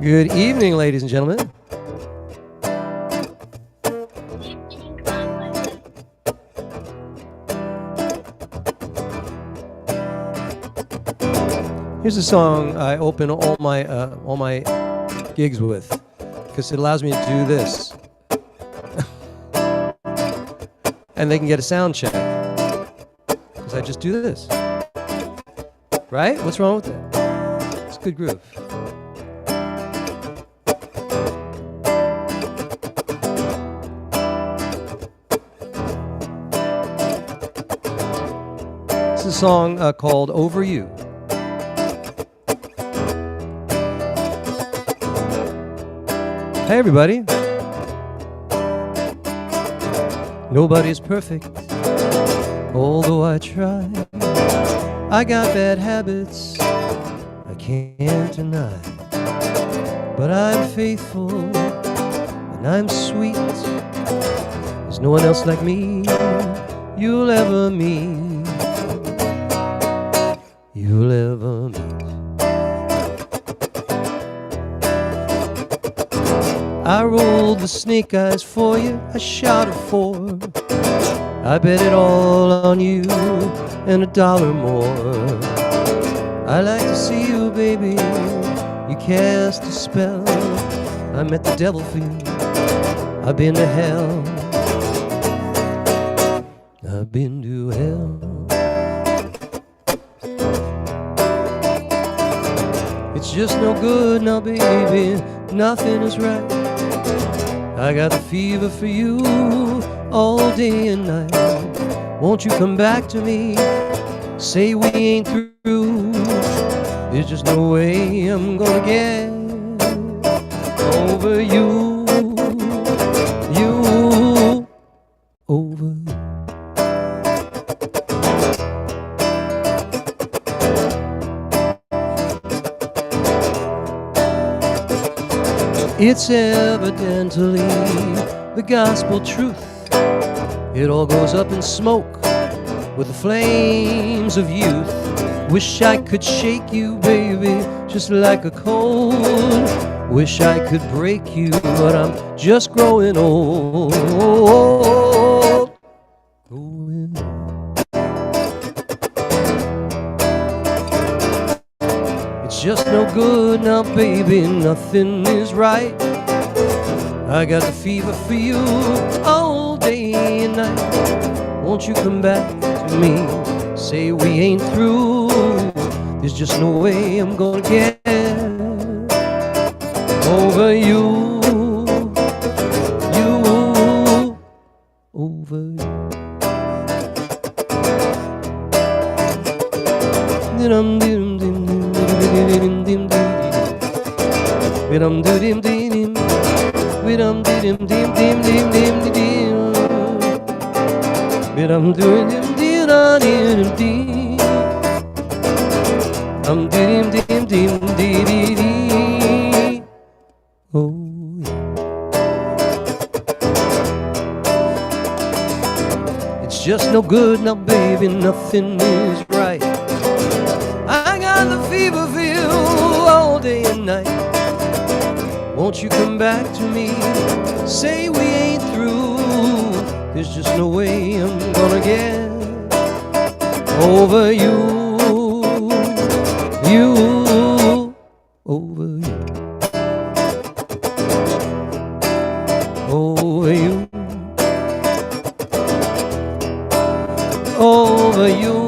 Good evening, ladies and gentlemen. Here's a song I open all my gigs with, because it allows me to do this, and they can get a sound check, because I just do this. Right? What's wrong with that? It's a good groove. It's a song called Over You. Hey everybody. Nobody's perfect, although I try. I got bad habits I can't deny, but I'm faithful and I'm sweet. There's no one else like me you'll ever meet. You'll ever meet. I rolled the snake eyes for you, I shot a 4. I bet it all on you and $1 more. I like to see you, baby, you cast a spell. I met the devil for you, I've been to hell. I've been to hell. It's just no good now, baby, nothing is right. I got the fever for you all day and night. Won't you come back to me? Say we ain't through. There's just no way I'm gonna get over you. You over you. It's evidently the gospel truth. It all goes up in smoke with the flames of youth. Wish I could shake you, baby, just like a cold. Wish I could break you, but I'm just growing old. It's just no good now, baby, nothing is right. I got the fever for you all day and night. Won't you come back to me? Say we ain't through. There's just no way I'm gonna get over you. You over you. It's just no good now, baby, nothing is right. I got the fever for you all day and night. Won't you come back to me? Say we ain't through. There's just no way I'm gonna get over you. You over you. Over you. Over you.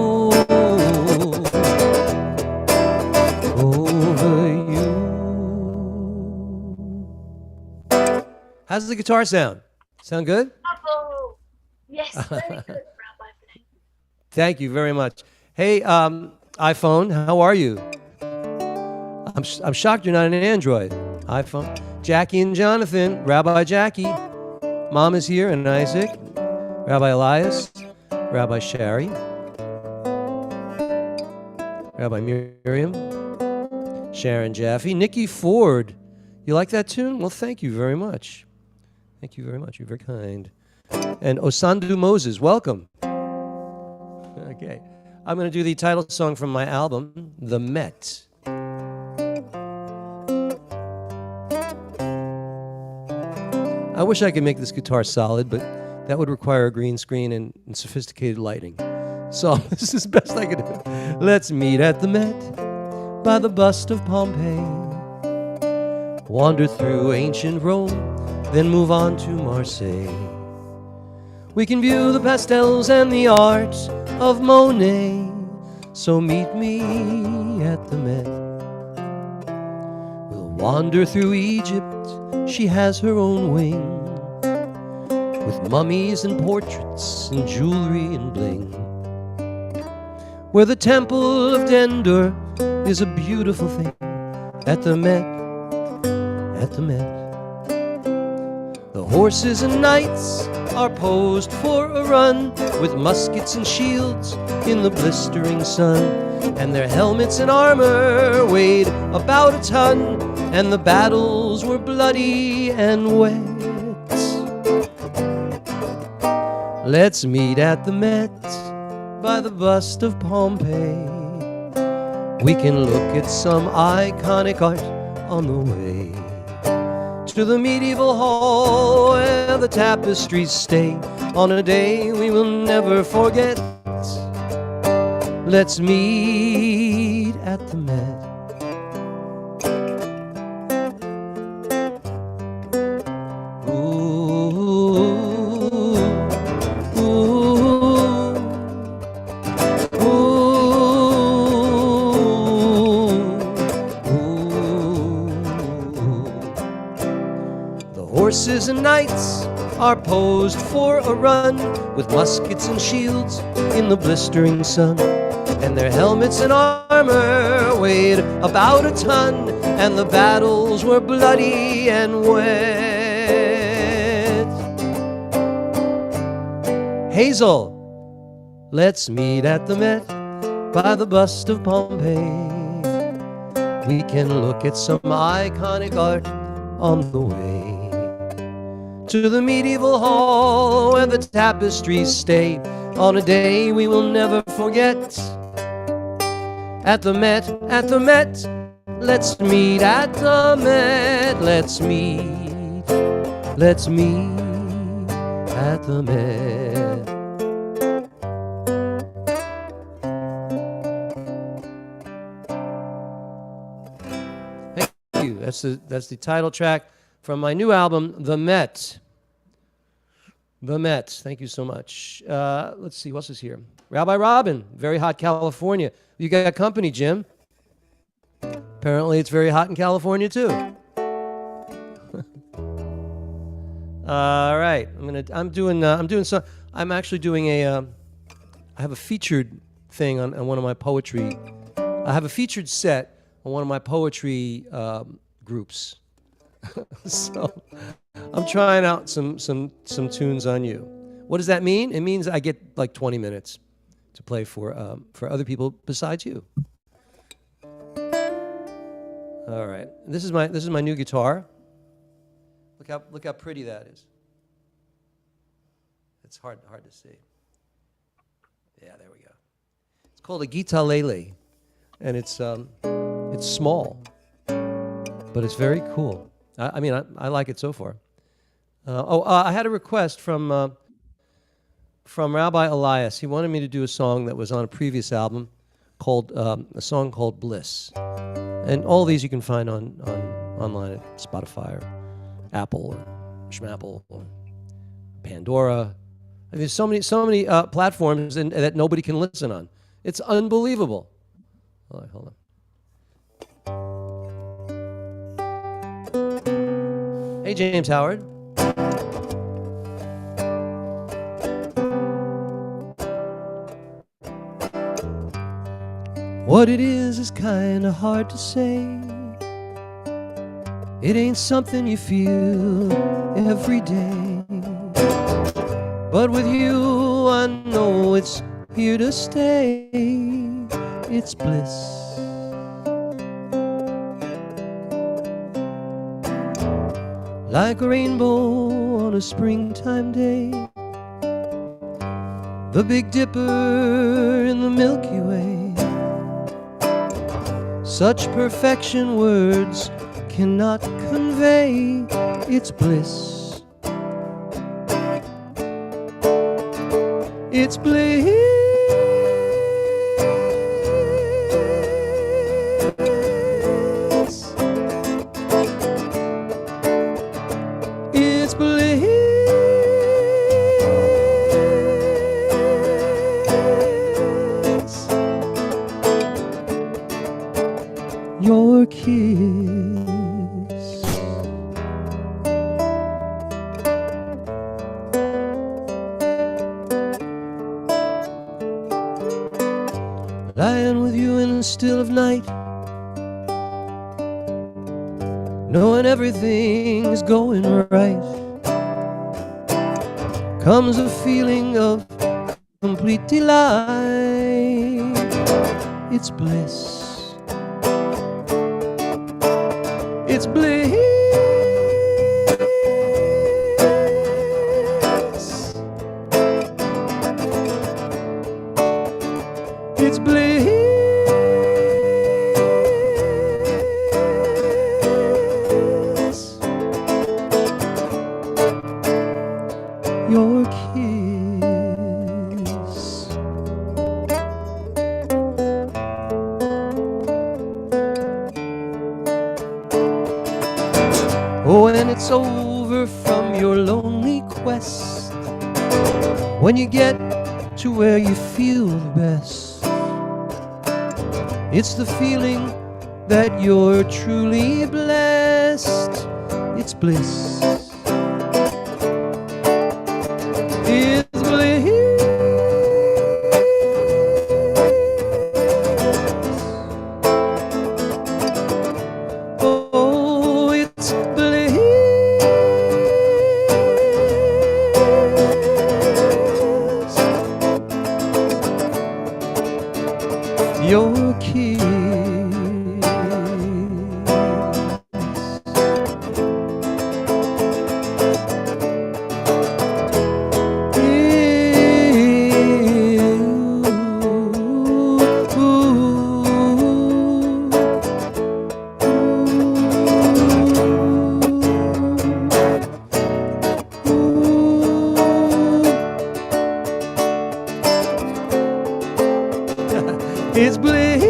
How's the guitar sound? Sound good? Oh, yes, very good, Rabbi Blane. Thank you very much. Hey, iPhone, how are you? I'm shocked you're not an Android. iPhone. Jackie and Jonathan, Rabbi Jackie. Mom is here, and Isaac. Rabbi Elias. Rabbi Shari. Rabbi Miriam. Sharon Jaffe. Nikki Ford. You like that tune? Well, thank you very much. Thank you very much. You're very kind. And Osandu Moses, welcome. Okay. I'm going to do the title song from my album, The Met. I wish I could make this guitar solid, but that would require a green screen and sophisticated lighting. So this is the best I can do. Let's meet at the Met by the bust of Pompeii. Wander through ancient Rome, then move on to Marseille. We can view the pastels and the art of Monet. So meet me at the Met. We'll wander through Egypt. She has her own wing, with mummies and portraits and jewelry and bling. Where the temple of Dendur is a beautiful thing. At the Met, at the Met. The horses and knights are posed for a run, with muskets and shields in the blistering sun. And their helmets and armor weighed about a ton, and the battles were bloody and wet. Let's meet at the Met by the bust of Pompeii. We can look at some iconic art on the way to the medieval hall where the tapestries stay on a day we will never forget. Let's meet at the Met. Horses and knights are posed for a run, with muskets and shields in the blistering sun. And their helmets and armor weighed about a ton, and the battles were bloody and wet. Hazel, let's meet at the Met by the bust of Pompeii. We can look at some iconic art on the way to the medieval hall where the tapestries stay on a day we will never forget. At the Met, at the Met, let's meet at the Met. Let's meet at the Met. Thank you. That's the title track from my new album, The Met. The Met. Thank you so much. Let's see, what's this here? Rabbi Robin, very hot California. You got company, Jim. Apparently it's very hot in California too. All right. I'm actually doing I have a featured thing on one of my poetry. I have a featured set on one of my poetry groups. So I'm trying out some tunes on you. What does that mean? It means I get like 20 minutes to play for other people besides you. All right. This is my new guitar. Look how pretty that is. It's hard to see. Yeah, there we go. It's called a guitarlele, and it's small, but it's very cool. I mean, I like it so far. I had a request from Rabbi Elias. He wanted me to do a song that was on a previous album called a song called Bliss. And all these you can find online at Spotify or Apple or Schmapple or Pandora. I mean, there's so many platforms that nobody can listen on. It's unbelievable. All right, hold on. Hey, James Howard. What it is kinda hard to say. It ain't something you feel every day. But with you, I know it's here to stay. It's bliss. Like a rainbow on a springtime day. the Big Dipper in the Milky Way. Such perfection words cannot convey its bliss. It's bliss. It's bliss. Your kiss. Lying with you in the still of night, knowing everything's going right, comes a feeling of complete delight. It's bliss. It's bliss. It's bliss. Your kiss. Oh, when it's over from your lonely quest, when you get to where you feel the best, it's the feeling that you're truly blessed. It's bliss. It's bliss. Oh, it's bliss. Your kiss. It's bliss.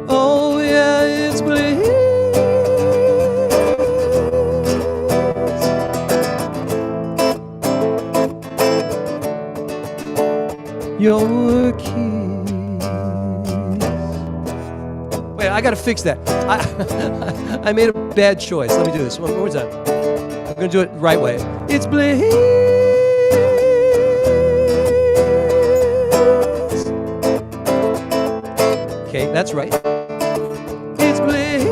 Oh yeah, it's bliss. Your kiss. Wait, I gotta fix that. I made a bad choice. Let me do this one more time. I'm gonna do it the right way. It's bliss. Okay, that's right. It's bliss.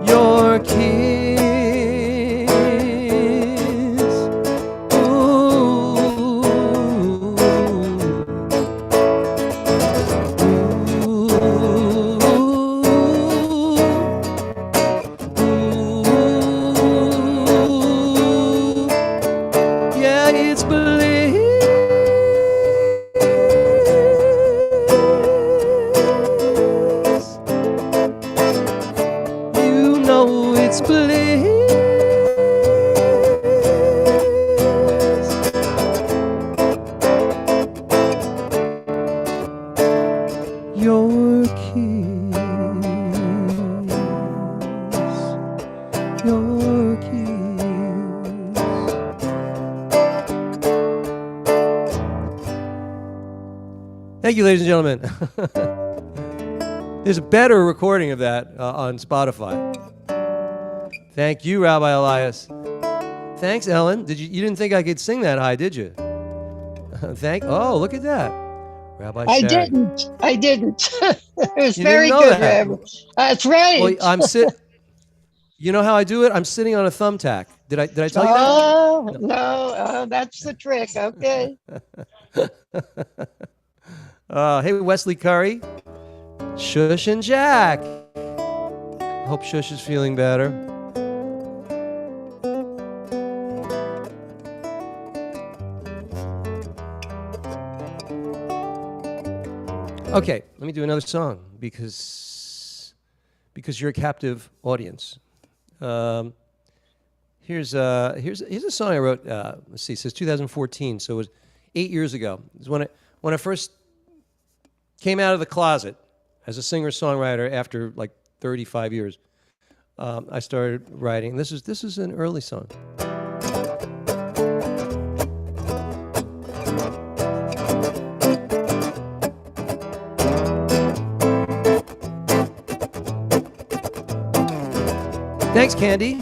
Your kiss. Ooh. Yeah, it's bliss. You know it's bliss. Your kiss. Your kiss. Thank you, ladies and gentlemen. There's a better recording of that on Spotify. Thank you, Rabbi Elias. Thanks, Ellen. You didn't think I could sing that high, did you? Oh, look at that. Rabbi I Sharon. didn't. It was You very didn't know good, that. Rabbi. That's right. Well, You know how I do it? I'm sitting on a thumbtack. Did I tell you that? Oh, no, that's the trick. Okay. Hey, Wesley Curry, Shush and Jack. Hope Shush is feeling better. Okay, let me do another song because you're a captive audience. Here's a song I wrote. Let's see, it says 2014, so it was 8 years ago. It was when I first came out of the closet as a singer-songwriter after like 35 years. I started writing. This is an early song. Thanks, Candy.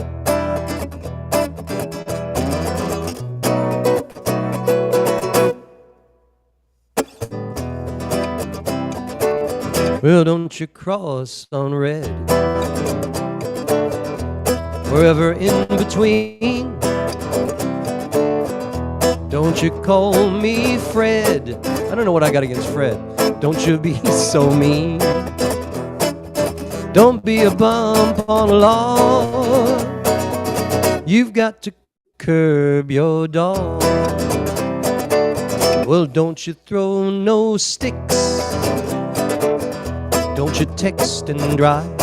Well, don't you cross on red. Forever in between. Don't you call me Fred. I don't know what I got against Fred. Don't you be so mean. Don't be a bump on the law. You've got to curb your dog. Well, don't you throw no sticks. Don't you text and drive.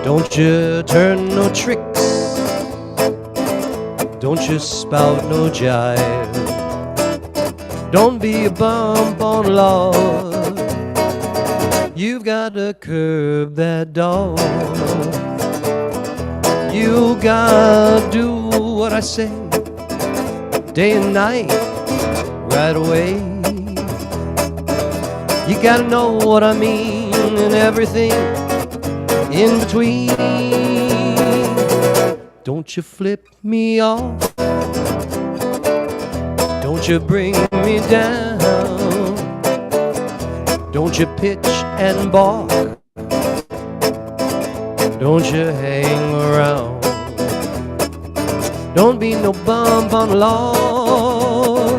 Don't you turn no tricks. Don't you spout no jive. Don't be a bump on the law. You've got to curb that dog. You gotta do what I say, day and night, right away. You gotta know what I mean and everything in between. Don't you flip me off. Don't you bring me down. Don't you pitch and balk. Don't you hang around. Don't be no bump on the law.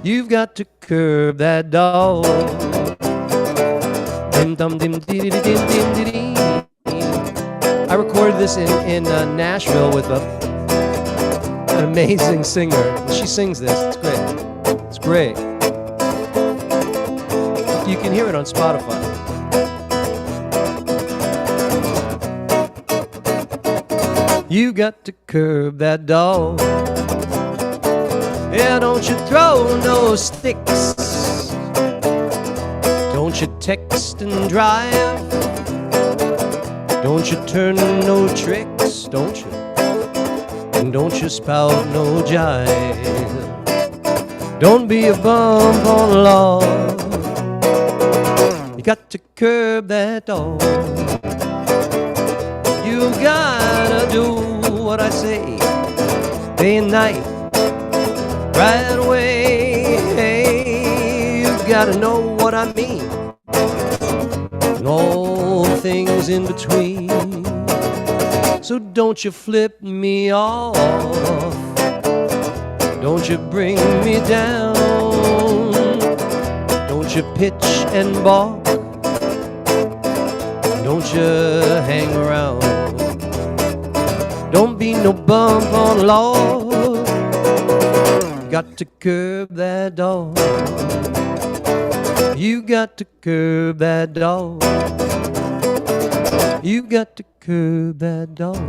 You've got to curb that dog. I recorded this in Nashville with an amazing singer. She sings this. It's great. It's great. You can hear it on Spotify. You got to curb that dog. Yeah, don't you throw no sticks. Don't you text and drive. Don't you turn no tricks, don't you? And don't you spout no jive. Don't be a bump on the law. You got to curb that dog. You gotta do what I say, day and night, right away. Hey, you gotta know what I mean, and all things in between. So don't you flip me off. Don't you bring me down. Don't you pitch and balk. Don't you hang around. Don't be no bump on the law. Got to curb that dog. You got to curb that dog. You got to curb that dog.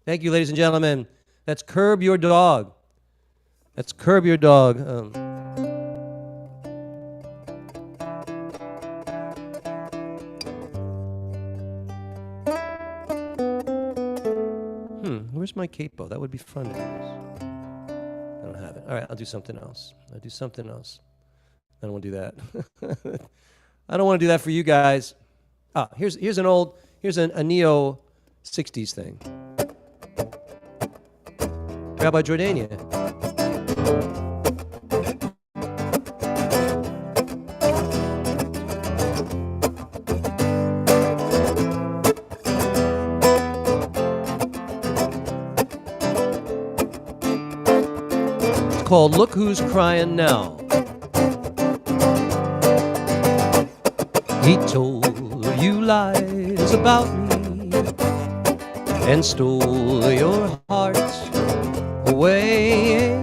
Thank you, ladies and gentlemen. That's Curb Your Dog. That's Curb Your Dog. Where's my capo? That would be fun. I don't have it. All right, I'll do something else. I don't want to do that. I don't want to do that for you guys. Here's a neo 60s thing. Rabbi Jordania. called Look Who's Crying Now. He told you lies about me and stole your heart away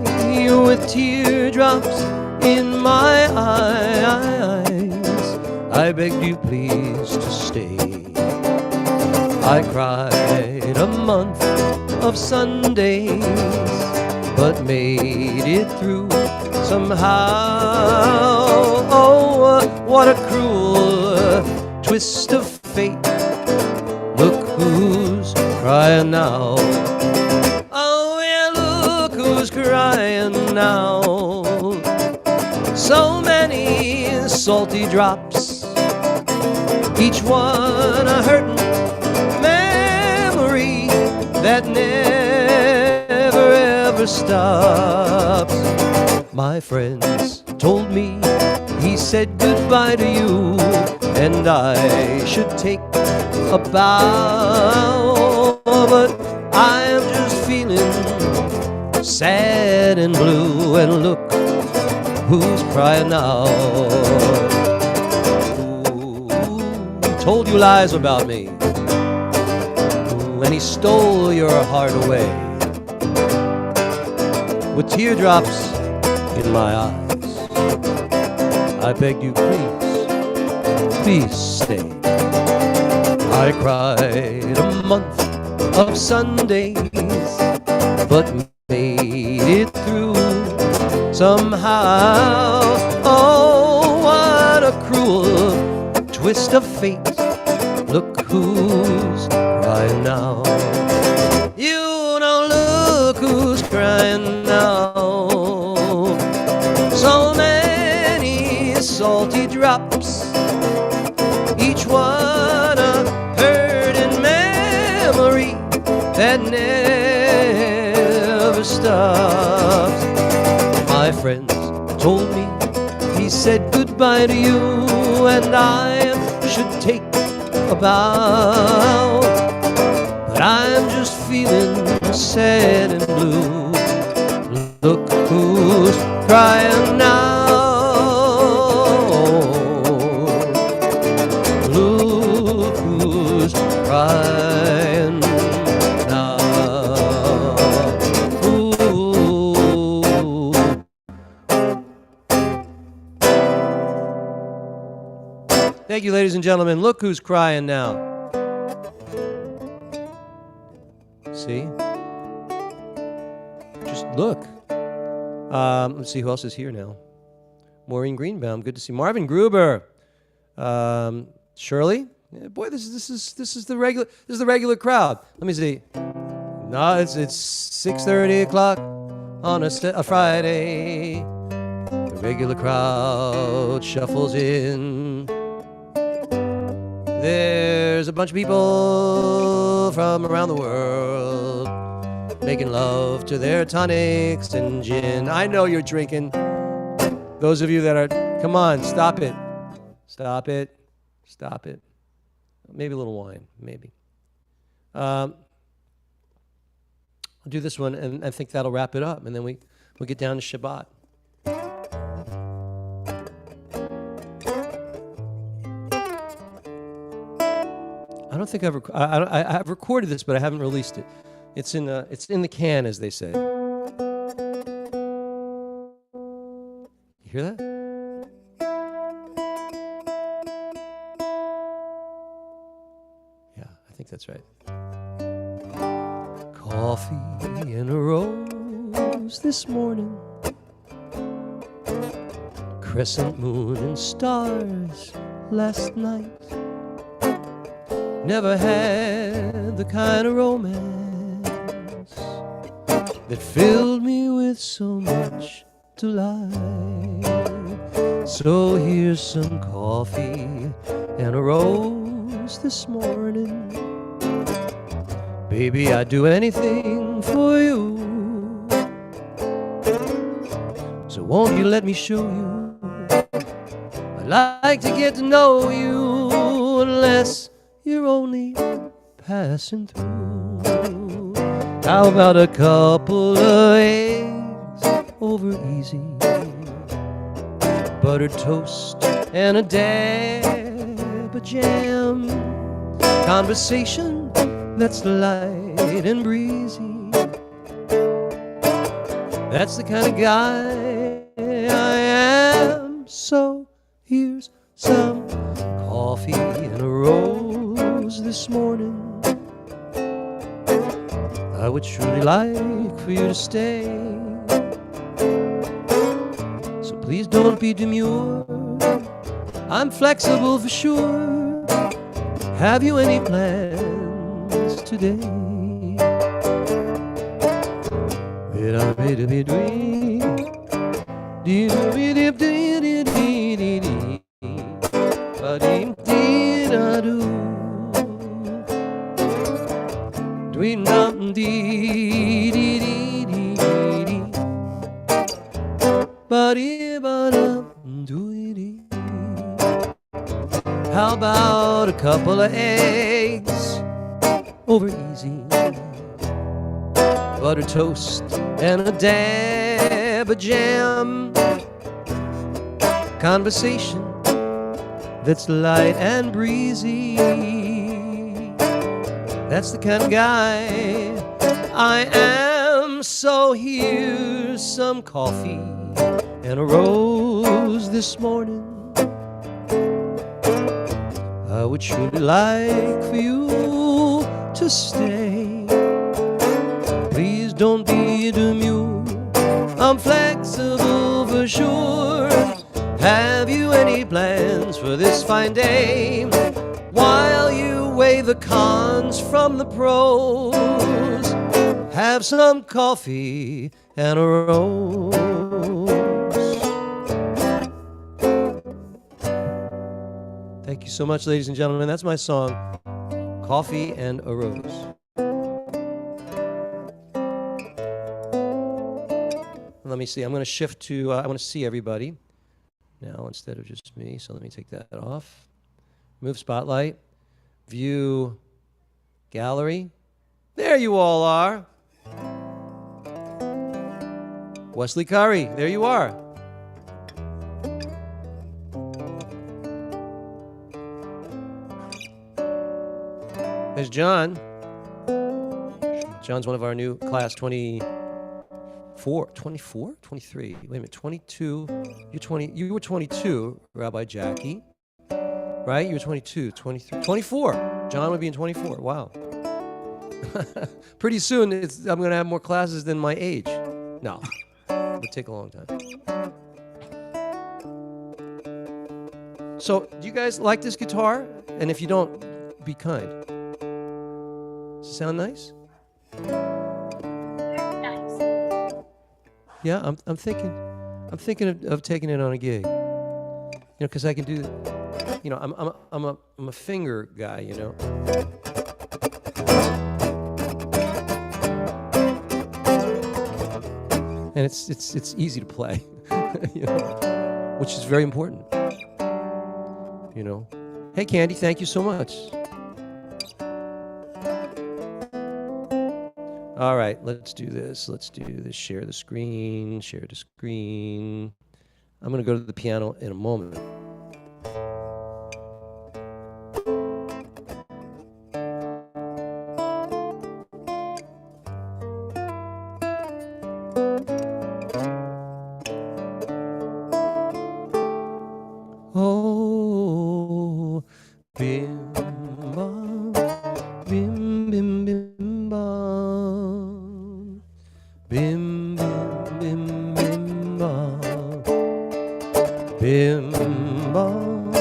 with teardrops in my eyes. I begged you please to stay. I cried a month of Sundays, but made it through somehow. Oh, what a cruel twist of fate. Look who's crying now. Oh yeah, look who's crying now. So many salty drops, each one a hurting memory that never ever stops. My friends told me he said goodbye to you, and I should take a bow, but I am just feeling sad and blue, and look who's crying now. Who told you lies about me? And he stole your heart away with teardrops in my eyes. I beg you please stay. I cried a month of Sundays, but made it through somehow. Oh, what a cruel twist of fate. Look who's crying now. You know, look who's crying now. So many salty drops, each one a hurting memory that never stops. My friends told me he said goodbye to you, and I should take a bow, but I'm just feeling sad and blue. Look who's crying now. Look who's crying now. Ooh. Thank you, ladies and gentlemen. Look who's crying now. See? Just look. Let's see who else is here now. Maureen Greenbaum, good to see. Marvin Gruber, Shirley. Yeah, boy, this is the regular crowd. Let me see. No, it's 6:30 o'clock on a Friday. The regular crowd shuffles in. There's a bunch of people from around the world making love to their tonics and gin. I know you're drinking. Those of you that are, come on, stop it. Stop it. Stop it. Maybe a little wine, maybe. I'll do this one, and I think that'll wrap it up, and then we'll get down to Shabbat. I don't think I've recorded this, but I haven't released it. It's in the can, as they say. You hear that? Yeah, I think that's right. Coffee and a rose this morning, crescent moon and stars last night. Never had the kind of romance that filled me with so much delight. So here's some coffee and a rose this morning. Baby, I'd do anything for you. So won't you let me show you? I'd like to get to know you, unless you're only passing through. How about a couple of eggs over easy. Buttered toast and a dab of jam. Conversation that's light and breezy. That's the kind of guy I am. So here's some coffee and a rose this morning. I would truly like for you to stay. So please don't be demure. I'm flexible for sure. Have you any plans today? How about a couple of eggs over easy? Butter toast and a dab of jam. Conversation that's light and breezy. That's the kind of guy I am. So here's some coffee and a rose this morning. I would surely like for you to stay. Please don't be demure. I'm flexible for sure. Have you any plans for this fine day? While you weigh the cons from the pros, have some coffee and a rose. Thank you so much, ladies and gentlemen. That's my song, Coffee and a Rose. Let me see. I'm going to shift to, I want to see everybody now instead of just me. So let me take that off. Move spotlight. View gallery. There you all are. Wesley Curry, there you are. There's John. John's one of our new class 24, 23. Wait a minute, 22. You're 20. You were 22, Rabbi Jackie. Right? You were 22, 23, 24. John would be in 24. Wow. Pretty soon, I'm going to have more classes than my age. No, it'll take a long time. So, do you guys like this guitar? And if you don't, be kind. Does it sound nice? Nice. Yeah, I'm thinking of taking it on a gig. You know, because I can do. You know, I'm a finger guy. You know. And it's easy to play, you know, which is very important. You know. Hey, Candy, thank you so much. All right, let's do this. Share the screen. I'm going to go to the piano in a moment. Oh, bim bam, bim bim bim bam, bim bim bim bim bam, bim bam,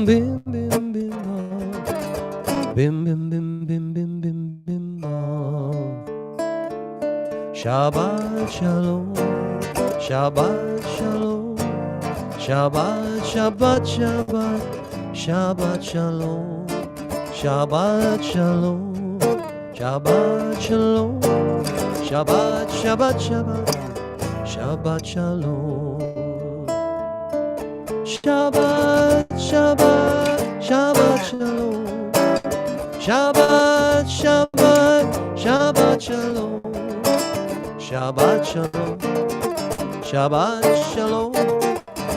bim bim bim bam, bim bim bim bim bim bim bim bam. Shabbat shalom, Shabbat shalom. Shabbat, Shabbat, Shabbat, Shabbat Shalom, Shabbat Shalom, Shabbat Shalom, Shabbat, Shabbat, Shabbat, Shabbat Shalom, Shabbat, Shabbat, Shabbat Shalom, Shabbat, Shabbat, Shabbat Shalom, Shabbat Shalom, Shabbat Shalom.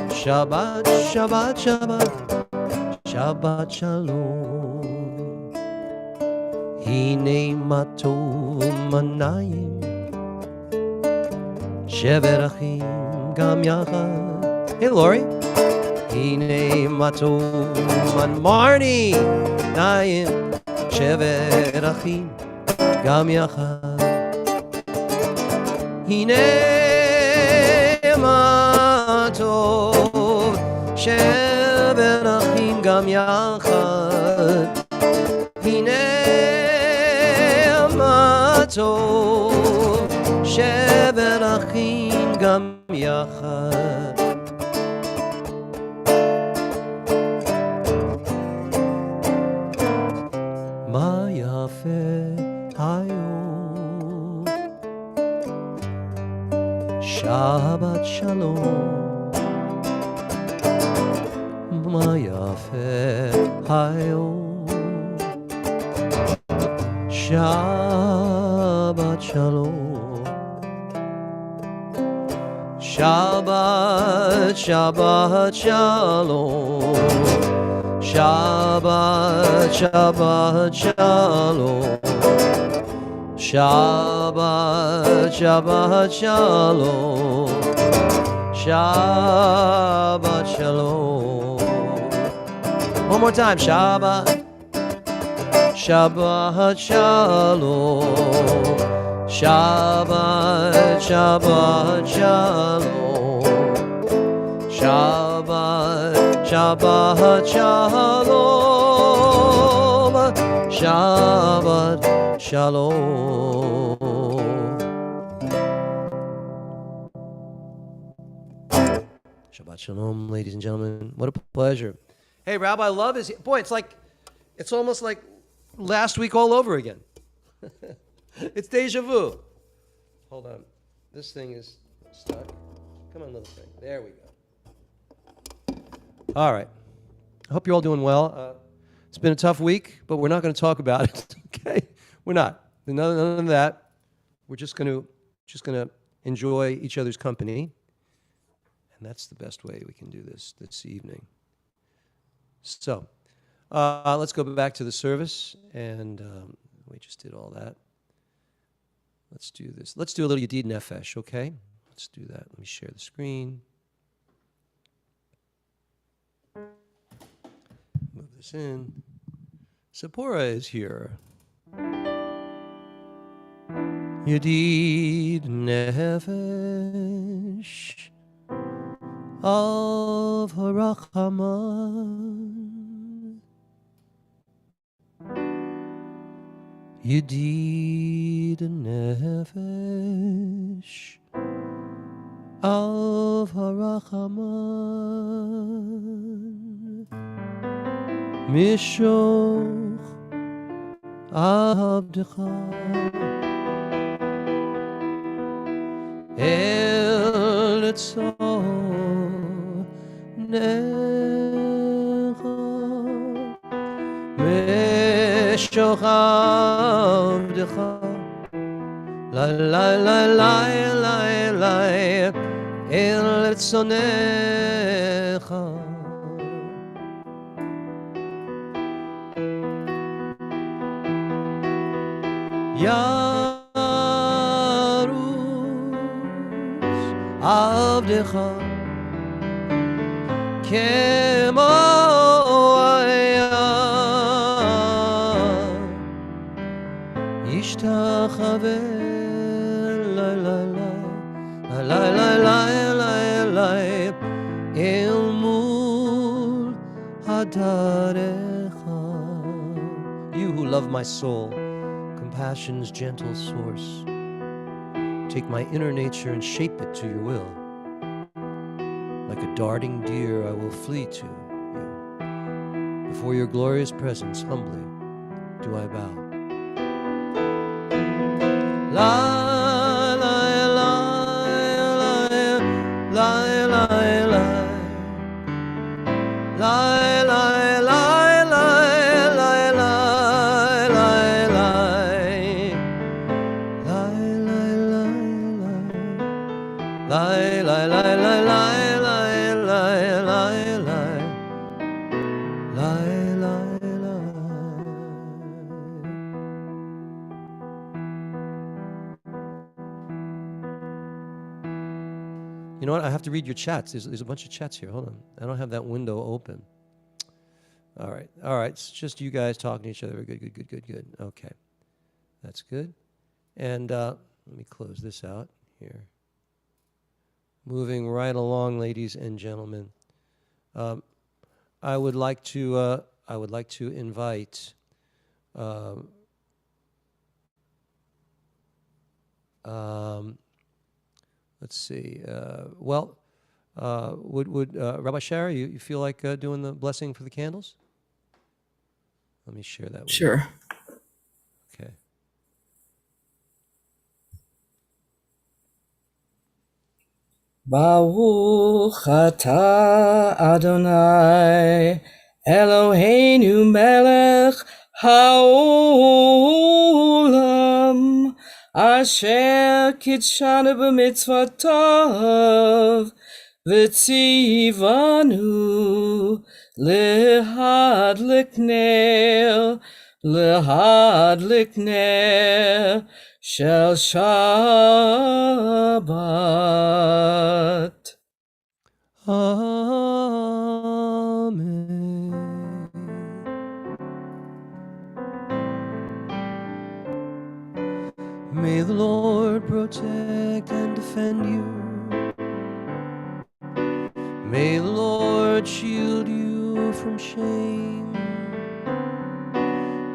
Shabbat, Shabbat, Shabbat. Shabbat Shalom. Hine matov manayim. Shevet achim gam yachad. Hey, Lori. Hine matov man Marnie. Nayim. Shevet achim gam yachad. Hine matov shevet achim gam yachad. Hine matov shevet achim gam yachad. Ma yafe hayom. Shabbat Shalom. Ma yafe hayom. Shabbat Shalom. Shabbat, Shabbat Shalom. Shabbat, Shabbat Shalom. Shabbat, Shabbat Shalom. Shabbat Shalom. One more time. Shabbat, Shabbat Shalom. Shabbat, Shabbat Shalom. Shabbat, Shabbat Shalom. Shabbat Shalom. Shabbat Shalom, ladies and gentlemen. What a pleasure. Hey, Rabbi Love is here. Boy, it's almost like last week all over again. It's deja vu. Hold on. This thing is stuck. Come on, little thing. There we go. All right. I hope you're all doing well. It's been a tough week, but we're not going to talk about it. Okay? We're not. None of that. We're just going to enjoy each other's company. And that's the best way we can do this evening. So, let's go back to the service, and we just did all that. Let's do this. Let's do a little Yedid Nefesh, okay? Let's do that. Let me share the screen. Move this in. Sephora is here. Yedid Nefesh of Harachaman, Yedid Nefesh of Harachaman, Mishoch Abdecha El Etzor Necha Mishoch Abdecha La la la la la la El Etzor Necha Yarus Abdecha Kemo Aya Ishtachave La la la La la la la la El Mul Hadarecha. You who love my soul, compassion's gentle source, take my inner nature and shape it to your will. Like a darting deer, I will flee to you. Before your glorious presence, humbly do I bow. La la la la la la la la la la. La You know what? I have to read your chats. There's a bunch of chats here. Hold on. I don't have that window open. All right. It's just you guys talking to each other. Good. Okay. That's good. And let me close this out here. Moving right along, ladies and gentlemen. I would like to invite let's see. Would Rabbi Shara, you feel like doing the blessing for the candles? Let me share that with you. Sure. Okay. Baruch atah Adonai Eloheinu melech haolam asher kitshanu b'mitzvotav v'tzivanu lehadlik ner shel Shabbat. Amen. May the Lord protect and defend you. May the Lord shield you from shame.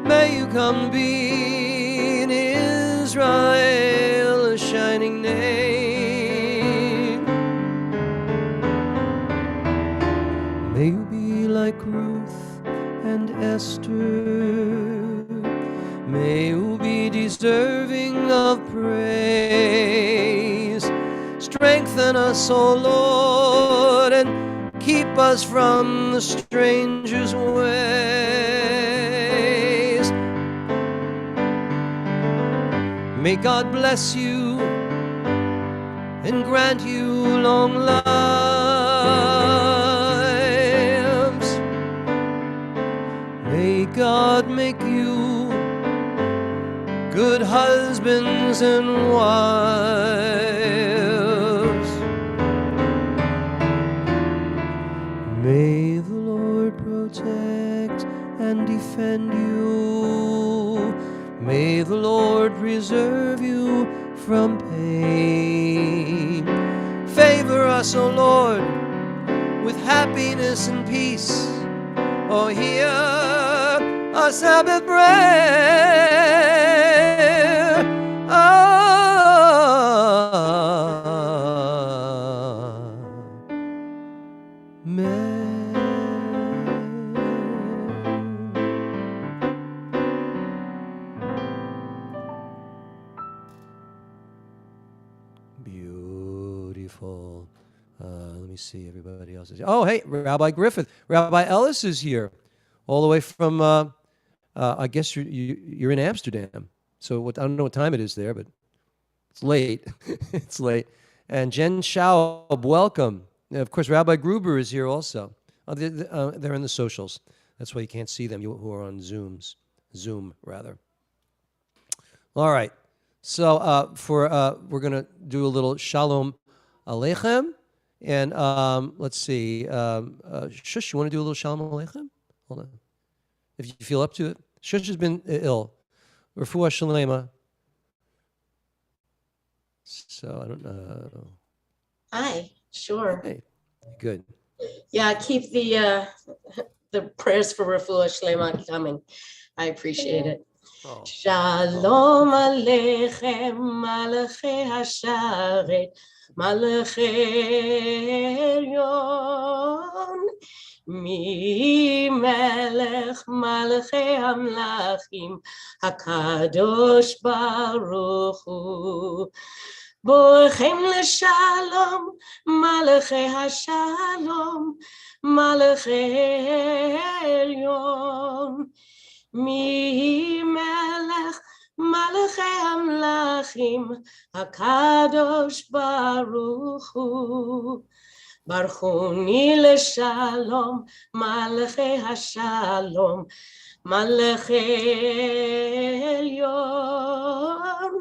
May you come to be in Israel a shining name. May you be like Ruth and Esther. May you be deserving of praise. Strengthen us, O Lord, and keep us from the stranger's ways. May God bless you and grant you long lives. May God make you good husbands and wives. May the Lord protect and defend you. May the Lord preserve you from pain. Favor us, O Lord, with happiness and peace. Oh, hear our Sabbath prayer. Beautiful. Let me see. Everybody else is here. Oh, hey, Rabbi Griffith. Rabbi Ellis is here, all the way from. I guess you're in Amsterdam. So I don't know what time it is there, but it's late. It's late. And Jen Schaub, welcome. And of course, Rabbi Gruber is here also. They're in the socials. That's why you can't see them. You who are on Zoom rather. All right. So we're gonna do a little Shalom Aleichem, and let's see. Shush, you want to do a little Shalom Aleichem? Hold on, if you feel up to it. Shush has been ill. Refuah Shalema. So I don't know. Hi, sure. Hey, good. Yeah, keep the prayers for Refuah Shlema coming. I appreciate it. Oh. Shalom Aleichem, Malachei Hasharet, Malachei Elyon, Mi Melech Malachei Hamlachim, HaKadosh Baruch Hu. Borchem l'shalom, Malachei Hashalom, Malachei Elyon. Mi melech malachei hamlachim, HaKadosh Baruch Hu. Barchuni l'shalom, Malachei Hashalom, Malachei Elyon.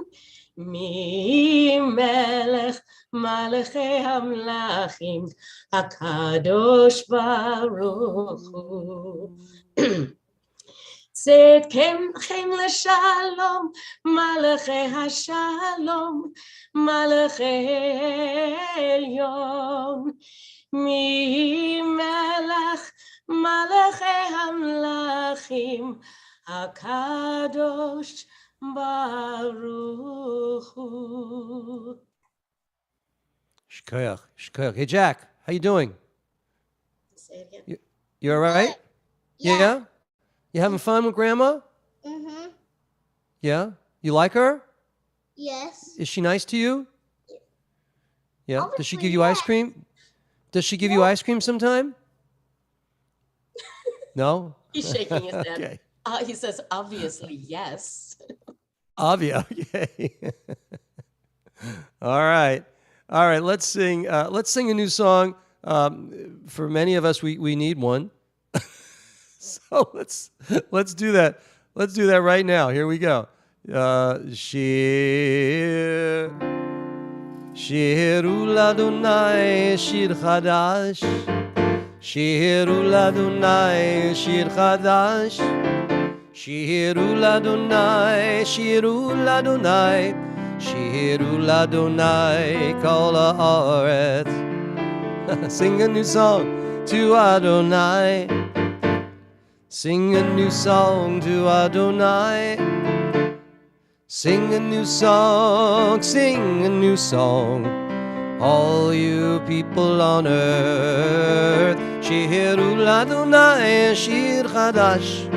Mi melech מלאכי המלאכים, הקדוש ברוך הוא. צאתכם לשלום, מלאכי השלום, מלאכי עליון, ממלך מלאכי המלאכים, הקדוש ברוך הוא. Shkoyach, shkoyach. Hey, Jack, how you doing? Say it again. You all right? Yeah? You having fun with Grandma? Mm-hmm. Yeah? You like her? Yes. Is she nice to you? Yeah? Does she Obviously, give you ice yes. cream? Does she give you ice cream sometime? No? He's shaking his head. Okay. He says, obviously, yes. Obvious. Okay. All right. All right. Let's sing a new song. For many of us, we need one. So let's do that. Let's do that right now. Here we go. Shir Ladonai Shir Chadash. Shir Ladonai Shir Chadash. Shir Ladonai Shir Ladonai Shir Ladonai Kol haaretz. Sing a new song to Adonai. Sing a new song to Adonai. Sing a new song, sing a new song, all you people on earth. Shiru l'Adonai shir chadash.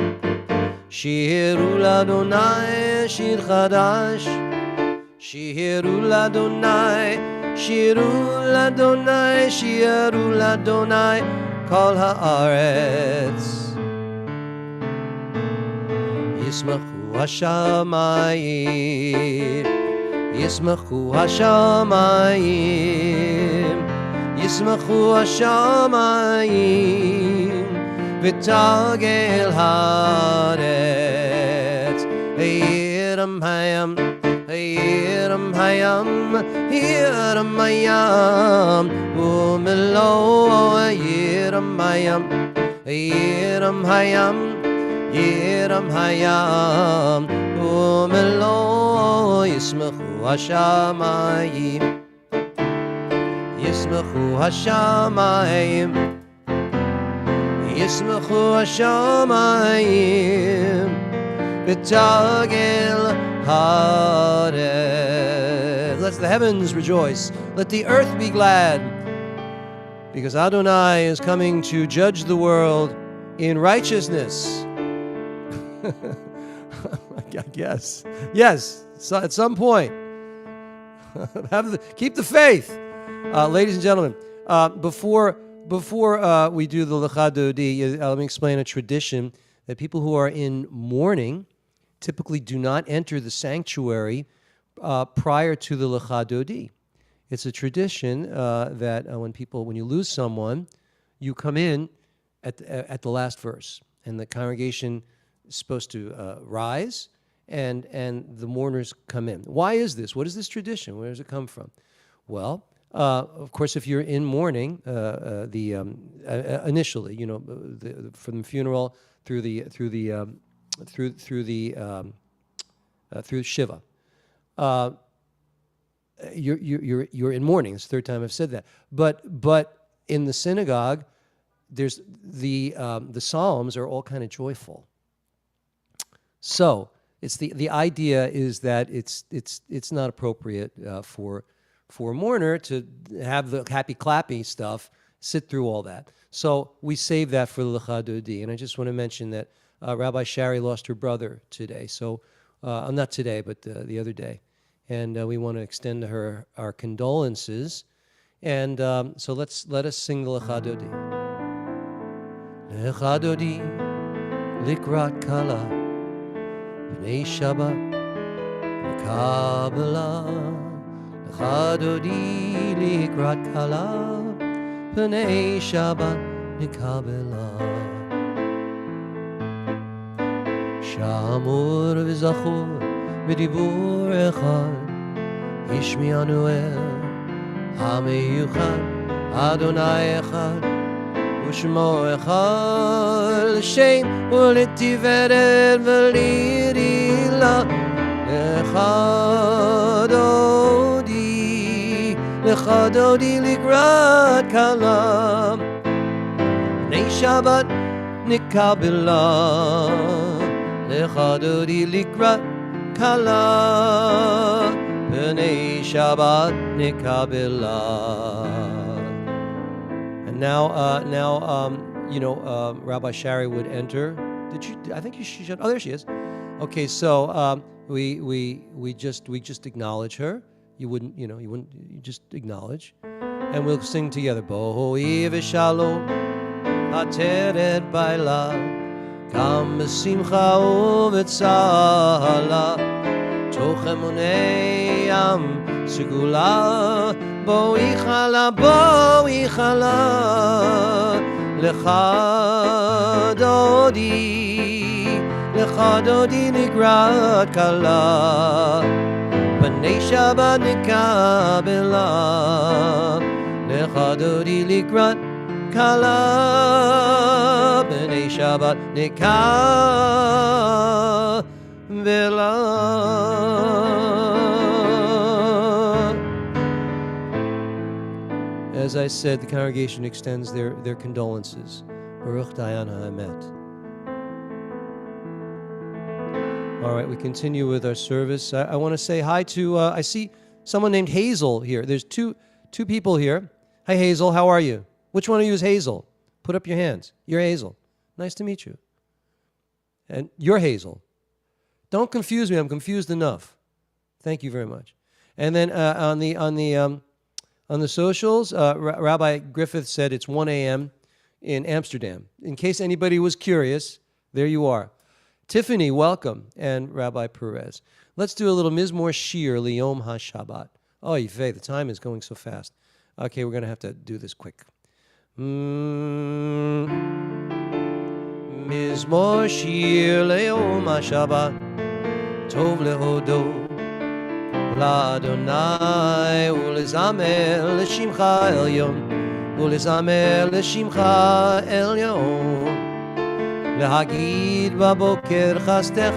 Shiru l'Adonai shir chadash. Shiru l'Adonai, shiru l'Adonai, shiru l'Adonai kol haaretz. Yismachu hashamayim, Yismachu hashamayim, Yismachu hashamayim, v'tagel haaretz. Hiram hayam, Hiram hayam, Hiram hayam, umelo Hiram hayam, Hiram hayam. Yiram hayam umelo yismachu hashamayim, yismachu hashamayim, yismachu hashamayim, v'tagel haaretz. Let the heavens rejoice, let the earth be glad, because Adonai is coming to judge the world in righteousness. I guess. Yes, so at some point. Keep the faith. Ladies and gentlemen, before we do the Lecha Dodi, let me explain a tradition that people who are in mourning typically do not enter the sanctuary prior to the Lecha Dodi. It's a tradition that when you lose someone, you come in at the last verse, and the congregation supposed to rise, and the mourners come in. Why is this? What is this tradition? Where does it come from? Well, of course, if you're in mourning, initially, from the funeral through Shiva, you're in mourning. It's the third time I've said that. But in the synagogue, there's the Psalms are all kind of joyful. So it's the idea is that it's not appropriate for a mourner to have the happy clappy stuff, sit through all that. So we save that for the Lecha Dodi. And I just want to mention that Rabbi Shari lost her brother today. So not today, but the other day, and we want to extend to her our condolences. And so let us sing the Lecha Dodi. Lecha Dodi likrat kala. B'nei Shabbat Kabbalah, Lecha Dodi likrat kala, B'nei Shabbat Kabbalah. Shamur v'zachur v'dibur echad, Ishmi'anu el המיוחד, אדוני אחד, ושמו אחד, לשם ולתפארת ולעילה, לך דודי לקראת כלה, בני שבת נקבלה, לך דודי לקראת כלה, בני שבת נקבלה. And now, Rabbi Shari would enter. Did she? I think she should. Oh, there she is. Okay, so we just acknowledge her. You just acknowledge, and we'll sing together. Bo'i v'shalom, ateret baila, kam b'simcha u'v'tzala, toch emunei am segula, bo'i chala, lecha dodi nigrat kala, b'nei Shabbat nikabela, lecha dodi nigrat kala, b'nei Shabbat nikabela. As I said, the congregation extends their condolences. Baruch Dayan HaEmet. All right, we continue with our service. I want to say hi to, I see someone named Hazel here. There's two people here. Hi, Hazel. How are you? Which one of you is Hazel? Put up your hands. You're Hazel. Nice to meet you. And you're Hazel. Don't confuse me. I'm confused enough. Thank you very much. And then on the socials, Rabbi Griffith said it's 1 a.m. in Amsterdam. In case anybody was curious, there you are. Tiffany, welcome, and Rabbi Perez. Let's do a little Mizmor Shir Liyom HaShabbat. Oh, Yifei, the time is going so fast. Okay, we're going to have to do this quick. Mizmor Shir Liyom HaShabbat, Tov Lehodo, L'Adonai, U'Lezamer L'Shimcha Elyon, U'Lezamer L'Shimcha Elyon. להגיד בבוקר חסדך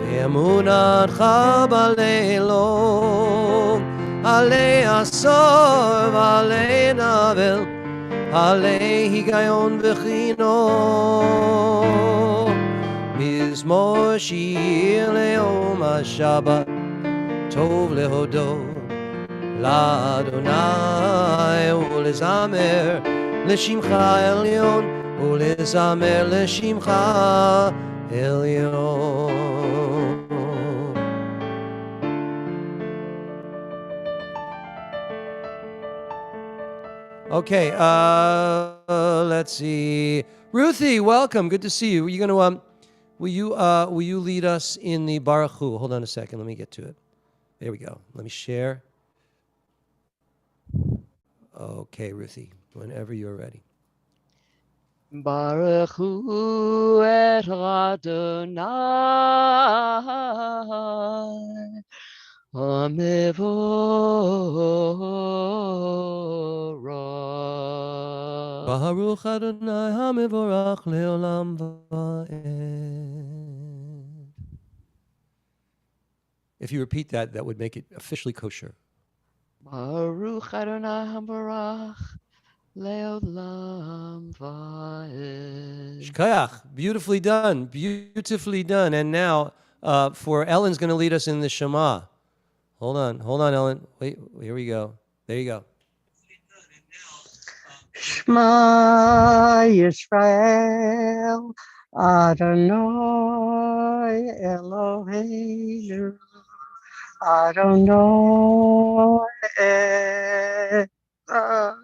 ואמונתך בלילות, עלי עשור ועלי נבל, עלי היגיון וחינוך. מזמור שיר ליום השבת, טוב להודות לאדוני ולזמר לשמך עליון, ולזמר לשמך עליון. Okay, let's see. Ruthie, welcome. Good to see you. You gonna will you lead us in the Baruch Hu? Hold on a second. Let me get to it. There we go. Let me share. Okay, Ruthie, whenever you're ready. Baruch Hu et Adonai HaMevorach. Baruch Adonai HaMevorach le'olam va'ed. If you repeat that, that would make it officially kosher. Baruch Adonai HaMevorach le'olam va'ed. Shkayach, beautifully done, beautifully done. And now, for Ellen's going to lead us in the Shema. Hold on, Ellen. Wait, here we go. There you go. Shema Yisrael, Adonai Eloheinu, Adonai Echad.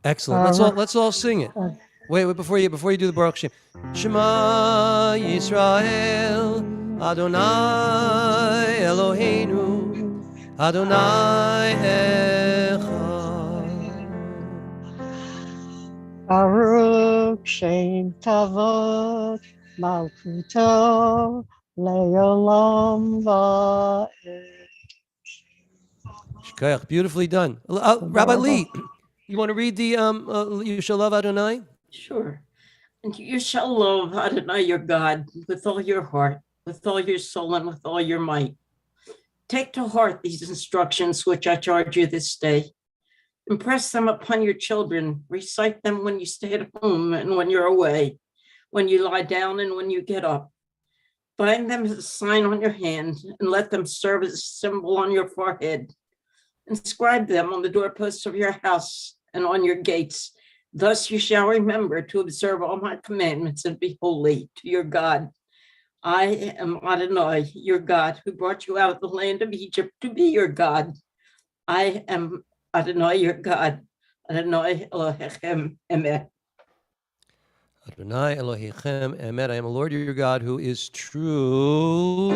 Excellent. Let's all sing it. Wait, before you do the Baruch Shem. Shema Yisrael, Adonai Eloheinu, Adonai Echad. Baruch Shem Kavod Malkuto Le'olam Va'ed. Shkoyach, beautifully done. Rabbi Lee, you want to read the You Shall Love Adonai? Sure. And you shall love Adonai your God with all your heart, with all your soul, and with all your might. Take to heart these instructions which I charge you this day. Impress them upon your children. Recite them when you stay at home and when you're away, when you lie down and when you get up. Bind them as a sign on your hand and let them serve as a symbol on your forehead. Inscribe them on the doorposts of your house and on your gates. Thus you shall remember to observe all my commandments and be holy to your God. I am Adonai, your God, who brought you out of the land of Egypt to be your God. I am Adonai, your God. Adonai Elohechem Emet. Adonai Elohechem Emet. I am the Lord your God who is true.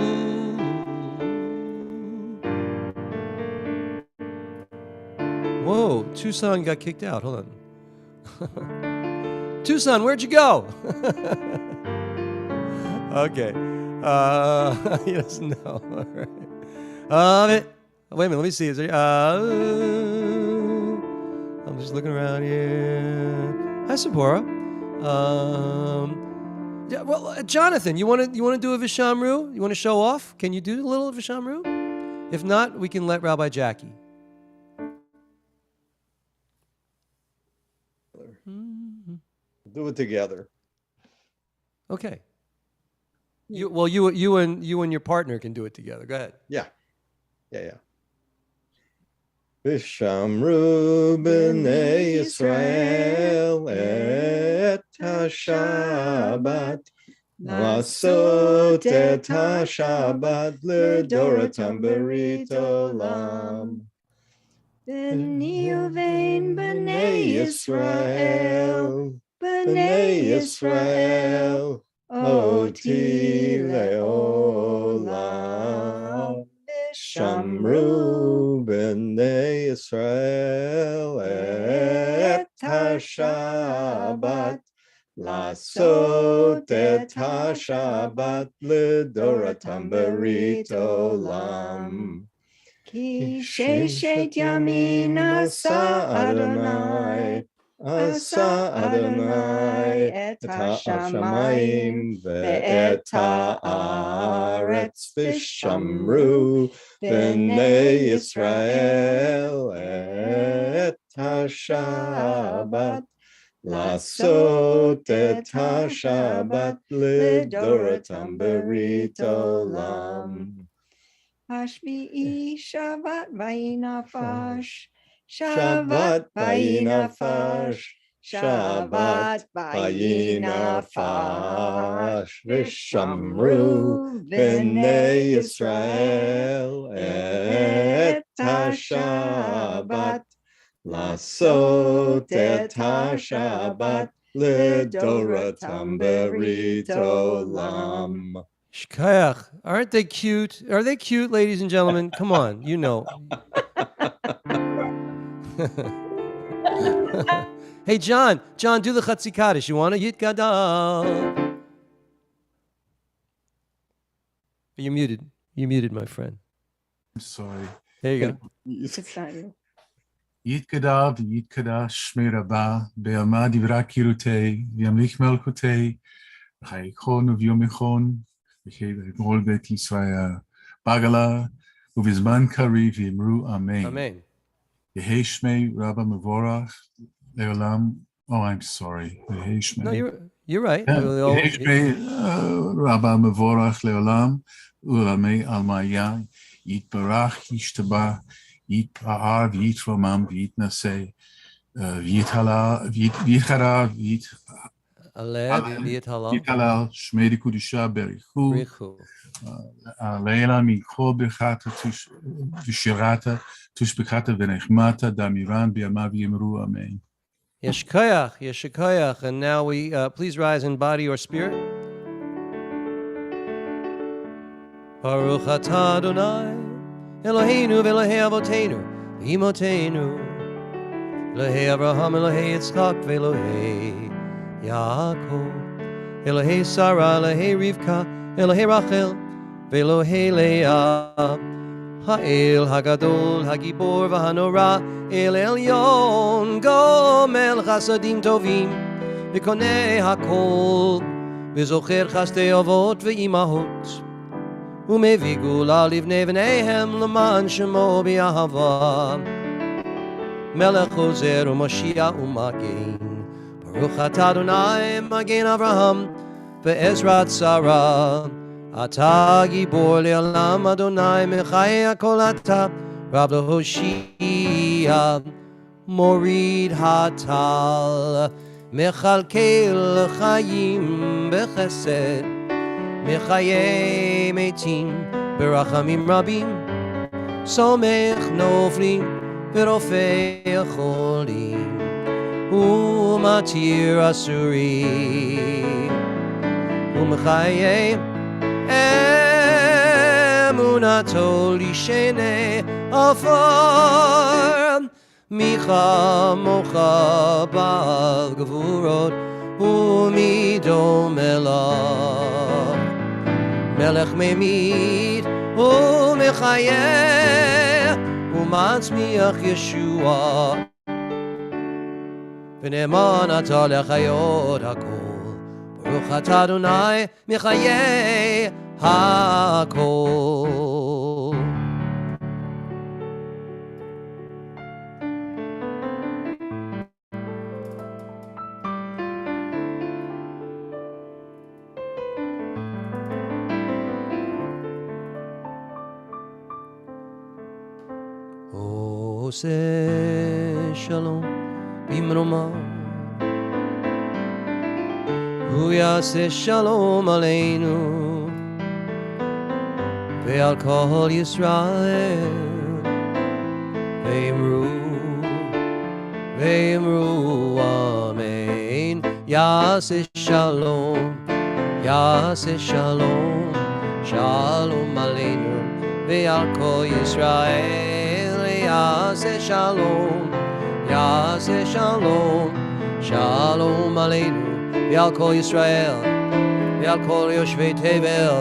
Whoa, Tucson got kicked out. Hold on. Tucson, where'd you go? Okay. He doesn't know. All right. Wait a minute. Let me see. Is there, I'm just looking around here. Hi, Sephora. Yeah, well, Jonathan, you want to do a Vishamru? You want to show off? Can you do a little Vishamru? If not, we can let Rabbi Jackie. Do it together. Okay. You and your partner can do it together. Go ahead. Yeah. Vishamru b'nei Yisrael et ha-Shabbat, lasot et ha-Shabbat l'doratam berit olam. B'ni uvein b'nei Yisrael, oti le'olam. Shamru b'nei Yisrael et ha-Shabbat, lasot et ha-Shabbat l'doratam berit olam. Ki sheshet yamin asa Adonai et ha-shamayim ve'et ha'aretz v'shamru b'nei Yisrael et ha-Shabbat, lasot et ha-Shabbat l'doratam berit olam. Hashvi'i Shabbat vayinafash, Shabbat vayinafash, Shabbat vayinafash, v'shamru b'nei Yisrael et ha-Shabbat, lasot et ha-Shabbat l'doratam berit olam. Shkayach. Aren't they cute? Are they cute, ladies and gentlemen? Come on, you know. Hey, John, do the Chatzi Kaddish. You want to? Yit Gadal. You're muted. You're muted, my friend. I'm sorry. There you go. Yit Gadal, Yit Kadash, Shmei Rabbah, Be'amad Yivra Kirutei, V'yamlich Melkutei, V'chayikon V'yomichon, V'chol Bet Yisrael, Bagala, Uvizman Kari V'yimru Amen. Amen. Yehei Shmei Rabbah Mevorach, Leolam. Oh, I'm sorry. Yehei Shmei. No, you're right. Yehei Shmei Rabbah Mevorach Leolam, Ulamei Almaya, Yit Barach, Yishtabah, Yit Pa'ar, Yit Romam, Yit Naseh, Yit Halal, Yit Hara, Yit Halal, Shmei Kudisha Berichu, Leila Mikol Bechata Tushirata, Tushbekata Venechmata, Damiran, Biamav Yimru, Amen. Yeshakayach. And now we please rise in body or spirit. Baruch atah Adonai, Eloheinu v'Elokei Avoteinu, v'Imotenu, Elokei Abraham, Elokei Yitzchak, v'Elokei Yaakov, Elokei Sarah, Elokei Rivka, Elokei Rachel, v'Elokei Leah, האל הגדול, הגיבור והנורא, אל עליון, גומל חסדים טובים, וקונה הכל, וזוכר חסדי אבות ואימהות, ומביא גאולה לבני בניהם למען שמו באהבה. מלך חוזר ומשיח ומגן, ברוך אתה אדוני מגן אברהם ועזרת שרה. אתה גיבור לעולם אדוני, מחיי הכל אתה, רב להושיע, מוריד הטל, מכלכל חיים בחסד, מחיי מתים ברחמים רבים, סומך נופלים ורופא חולים, ומתיר אסורים, ומחיי אמונתו לשני עפר, מי כמוך בעל גבורות ומי דומה לך, מלך ממית ומחיה ומצמיח ישוע, ונאמן אתה לחיות הכל, ברוך אתה אדוני מחיי הכל. עושה שלום במרומיו, הוא יעשה שלום עלינו ועל כל ישראל, ואמרו אמן. יעשה שלום, יעשה שלום, שלום עלינו ועל כל ישראל, יעשה שלום, יעשה שלום, שלום עלינו ועל כל ישראל ועל כל יושבי תבל,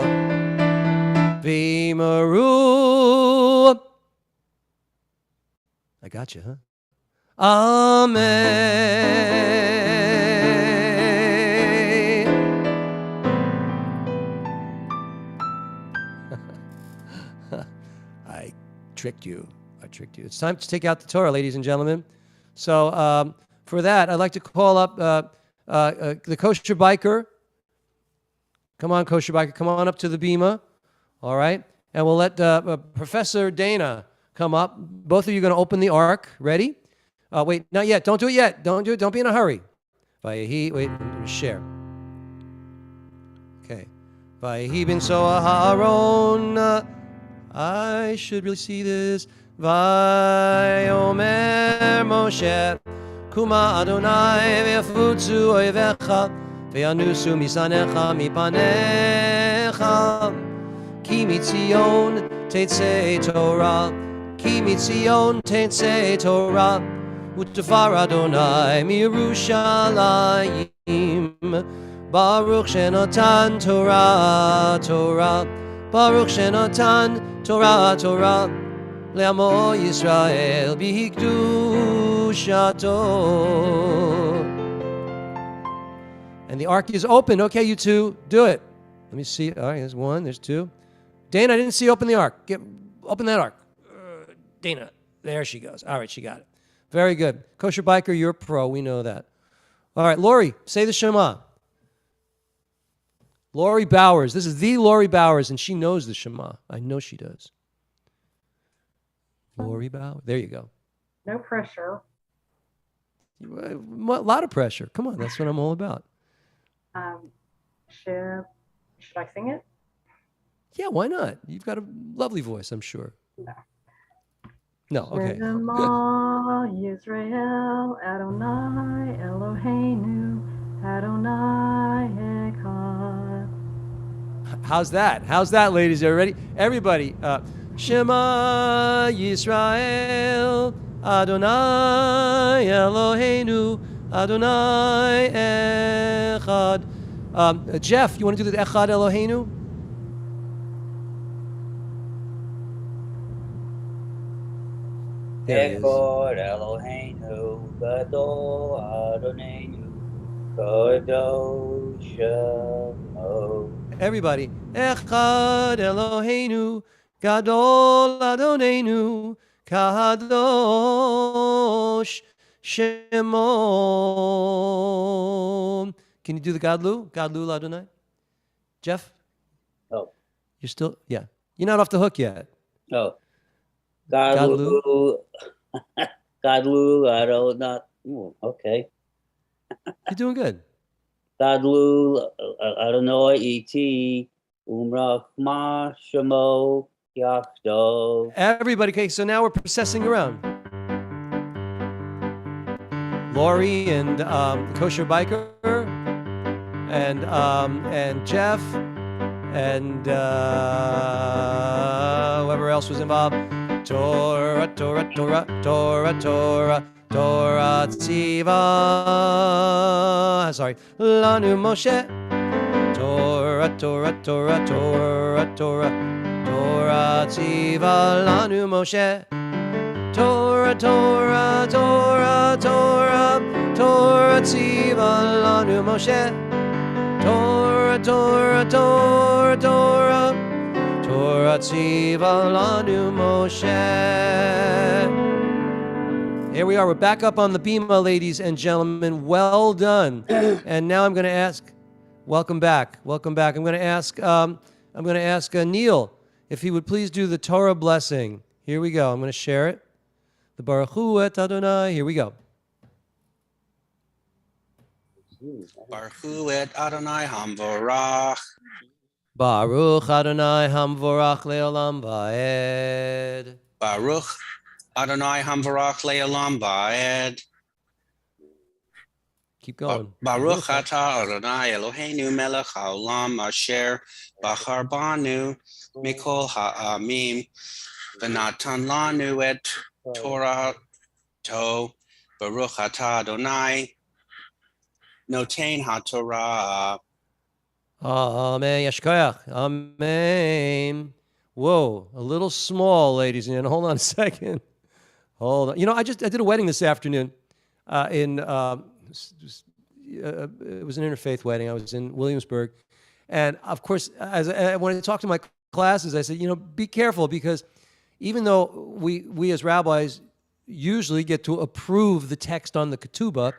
ואמרו, I got you, huh? Amen. I tricked you. It's time to take out the Torah, ladies and gentlemen. So for that, I'd like to call up the kosher biker. Come on, kosher biker. Come on up to the bima. All right? And we'll let Professor Dana come up. Both of you are going to open the ark. Ready? Wait, not yet. Don't do it yet. Don't do it. Don't be in a hurry. Wait, share. Okay. Vayehi ben Aharon. I should really see this. Vayomer Moshe, Kuma Adonai ve'afutzu oivecha ve'anusu misanecha mipanecha, ki mitzion tetzei Torah, ki mitzion tetzei Torah, utafar Adonai miYerushalayim, Baruch shenatan Torah, Baruch shenatan Torah, Le'amo Yisrael b'hikdushato. And the ark is open. Okay, you two, do it. Let me see. All right, there's one, there's two. Dana, I didn't see you open the ark. Open that ark. Dana, there she goes. All right, she got it. Very good. Kosher biker, you're a pro. We know that. All right, Lori, say the Shema. Lori Bowers. This is the Lori Bowers, and she knows the Shema. I know she does. Lori Bowers. There you go. No pressure. A lot of pressure. Come on, that's what I'm all about. Should I sing it? Yeah, why not? You've got a lovely voice, I'm sure. No, okay. Shema Yisrael Adonai Eloheinu Adonai Echad. How's that? How's that, ladies? Are you ready? Everybody, Shema Yisrael Adonai Eloheinu Adonai Echad. Jeff, you want to do the Echad Eloheinu? There he is. Echad Eloheinu Gadol Adonenu Kadosh Shemo. Everybody. Echad Eloheinu Gadol Adonenu Kadosh Shemo. Can you do the Gadlu? Gadlu Adonai? Jeff? Oh. You're still, yeah. You're not off the hook yet. Oh. Gadlu. Gadlu, I don't not. Okay. You're doing good. Gadlu, Adonai E.T. Umrachma Shemo Yachdo. Everybody, okay, so now we're processing around. Lori and Kosher Biker and Jeff and whoever else was involved. Torah, Torah, Torah, Torah, Torah, Torah Tziva. Sorry, Lanu Moshe. Torah, Torah, Torah, Torah, Torah, Torah Tziva Lanu Moshe. Torah, Torah, Torah, Torah, Torah Tziva Lanu Moshe. Torah, Torah, Torah, Torah, Torah Tziva Lanu Moshe. Here we are. We're back up on the bima, ladies and gentlemen. Well done. And now I'm going to ask. Welcome back. Welcome back. I'm going to ask Neil if he would please do the Torah blessing. Here we go. I'm going to share it. The Baruch Hu et Adonai. Here we go. Baruch Hu et Adonai Hamvorach. Baruch Adonai Hamvorach Leolam Vaed. Baruch Adonai Hamvorach Leolam Vaed. Keep going. Baruch atah Adonai Eloheinu melech haolam asher bachar banu mikol ha'amim v'natan lanu et Torah to. Baruch atah Adonai noten ha'torah. Amen. Yashkoyach. Amen. Whoa, a little small, ladies and gentlemen. Hold on a second. Hold on. You know, I did a wedding this afternoon in... it was an interfaith wedding. I was in Williamsburg. And of course, when I talked to my classes, I said, you know, be careful, because even though we as rabbis usually get to approve the text on the ketubah,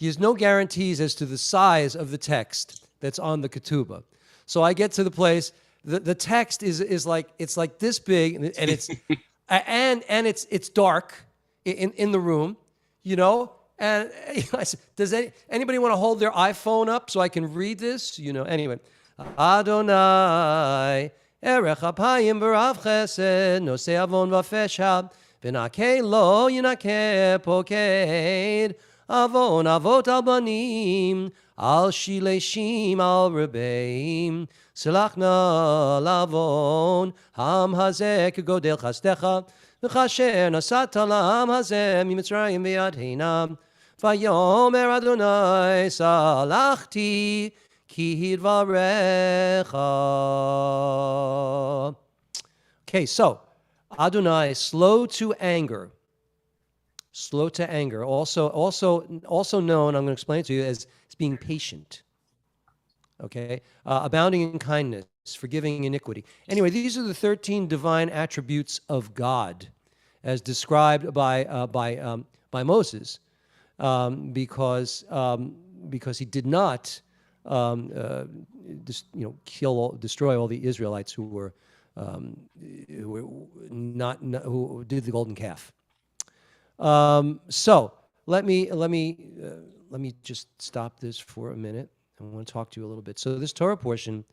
there's no guarantees as to the size of the text that's on the ketubah. So I get to the place, the text is like, it's like this big, and it's and it's dark in the room, you know. And I said, does anybody want to hold their iPhone up so I can read this? You know, anyway. Adonai, Erech Apayim B'Rav Chesed, Nosei Avon V'Fesha, V'Nakeh Lo Yinakeh Poked, Avon Avot Al Banim, Al Shileshim Al Rebeim, Selachna Lavon, Ham Hazek Godel Chastecha, V'chasher nasat lam hazeh miMitzrayim v'yad heinam, Vayomer Adonai salachti ki hidvarecha. Okay, so Adonai, slow to anger. Slow to anger. Also known, I'm going to explain it to you, as being patient. Okay? Abounding in kindness, forgiving iniquity. Anyway, these are the 13 divine attributes of God, as described by Moses, because he did not destroy all the Israelites who did the golden calf. So let me just stop this for a minute. I want to talk to you a little bit. So this Torah portion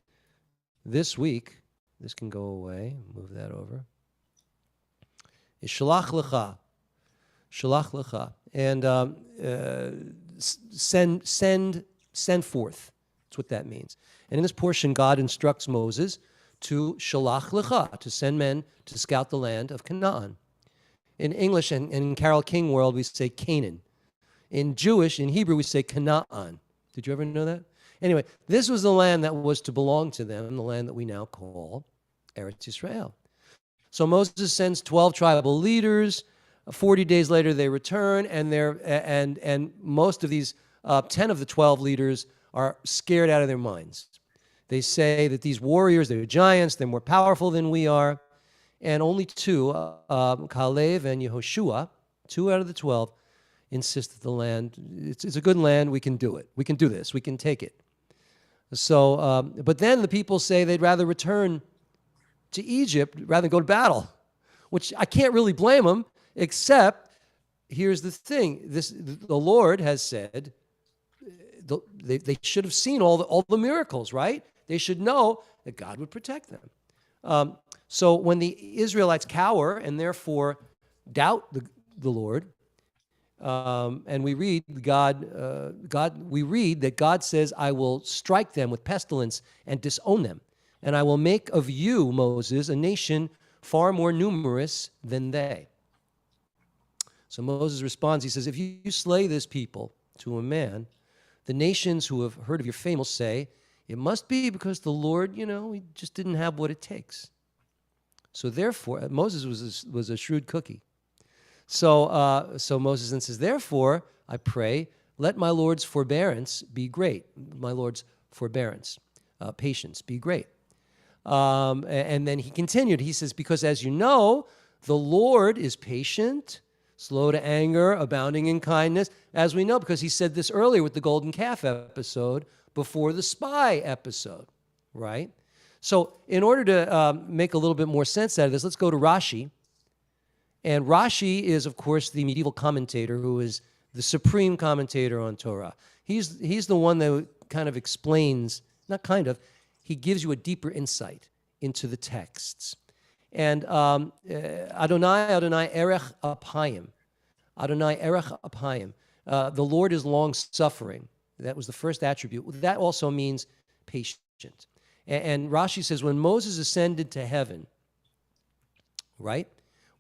this week, this can go away. Move that over. Is Shalach Lecha. Shalach Lecha. And send forth. That's what that means. And in this portion, God instructs Moses to Shalach Lecha, to send men to scout the land of Canaan. In English and in Carole King world, we say Canaan. In Hebrew, we say Canaan. Did you ever know that? Anyway, this was the land that was to belong to them, the land that we now call Eretz Yisrael. So Moses sends 12 tribal leaders 40 days later, they return, and most of these 10 of the 12 leaders are scared out of their minds. They say that these warriors, they're giants, they're more powerful than we are, and only two, Kalev and Yehoshua, 2 out of the 12, insist that the land, it's a good land, we can do it. We can do this, we can take it. So, but then the people say they'd rather return to Egypt rather than go to battle, which I can't really blame them, except here's the thing. The Lord has said they should have seen all the miracles, right? They should know that God would protect them. So when the Israelites cower and therefore doubt the Lord, and we read we read that God says, I will strike them with pestilence and disown them. And I will make of you, Moses, a nation far more numerous than they. So Moses responds, he says, if you slay this people to a man, the nations who have heard of your fame will say, it must be because the Lord, he just didn't have what it takes. So therefore, Moses was a shrewd cookie. So Moses then says, therefore, I pray, let my Lord's forbearance be great. My Lord's forbearance, patience, be great. And then he continued. He says, because as you know, the Lord is patient, slow to anger, abounding in kindness. As we know, because he said this earlier with the golden calf episode before the spy episode, right? So in order to make a little bit more sense out of this, let's go to Rashi. And Rashi is, of course, the medieval commentator who is the supreme commentator on Torah. He's the one that kind of explains, not kind of, he gives you a deeper insight into the texts. And Adonai Erech Apayim. Adonai Erech Apayim. The Lord is long-suffering. That was the first attribute. That also means patient. And Rashi says, when Moses ascended to heaven, right?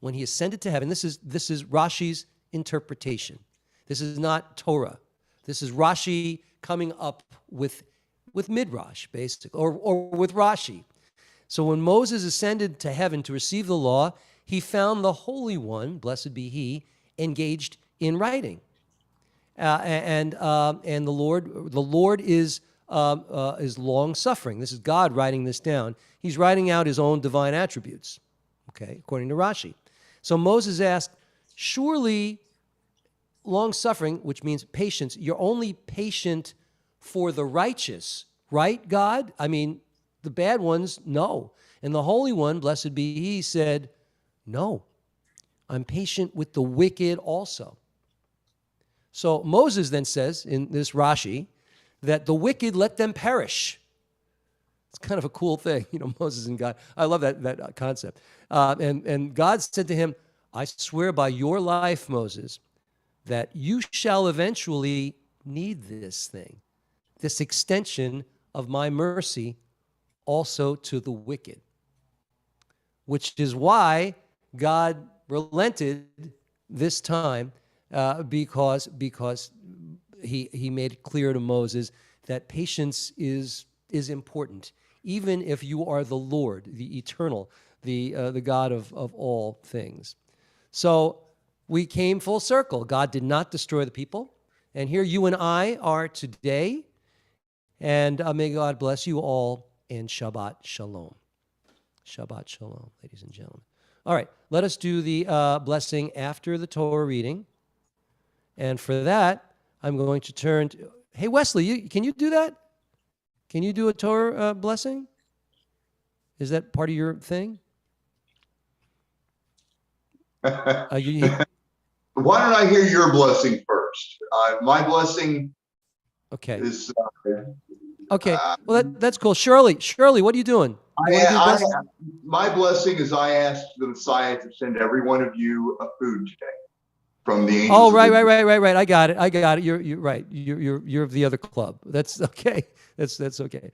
When he ascended to heaven, this is Rashi's interpretation. This is not Torah. This is Rashi coming up with Midrash, basically, or with Rashi. So when Moses ascended to heaven to receive the law, he found the Holy One, blessed be he, engaged in writing. And the Lord is long-suffering. This is God writing this down. He's writing out his own divine attributes, okay, according to Rashi. So Moses asked, surely long-suffering, which means patience, you're only patient for the righteous, right, God? I mean, the bad ones, no. And the Holy One, blessed be he, said, no, I'm patient with the wicked also. So Moses then says in this Rashi that the wicked, let them perish. It's kind of a cool thing, Moses and God. I love that concept. And God said to him, I swear by your life, Moses, that you shall eventually need this thing, this extension of my mercy also to the wicked, which is why God relented this time because he made it clear to Moses that patience is important, even if you are the Lord, the eternal, the God of all things. So we came full circle. God did not destroy the people. And here you and I are today. And may God bless you all, and Shabbat Shalom. Shabbat Shalom, ladies and gentlemen. All right, let us do the blessing after the Torah reading. And for that, I'm going to turn to... Hey, Wesley, can you do that? Can you do a Torah blessing? Is that part of your thing? Why don't I hear your blessing first? My blessing is... Okay, well, that's cool. Shirley, what are you doing? My blessing is I asked the Messiah to send every one of you a food today from the angels. Oh, right. I got it. You're right. You're of the other club. That's okay. That's okay.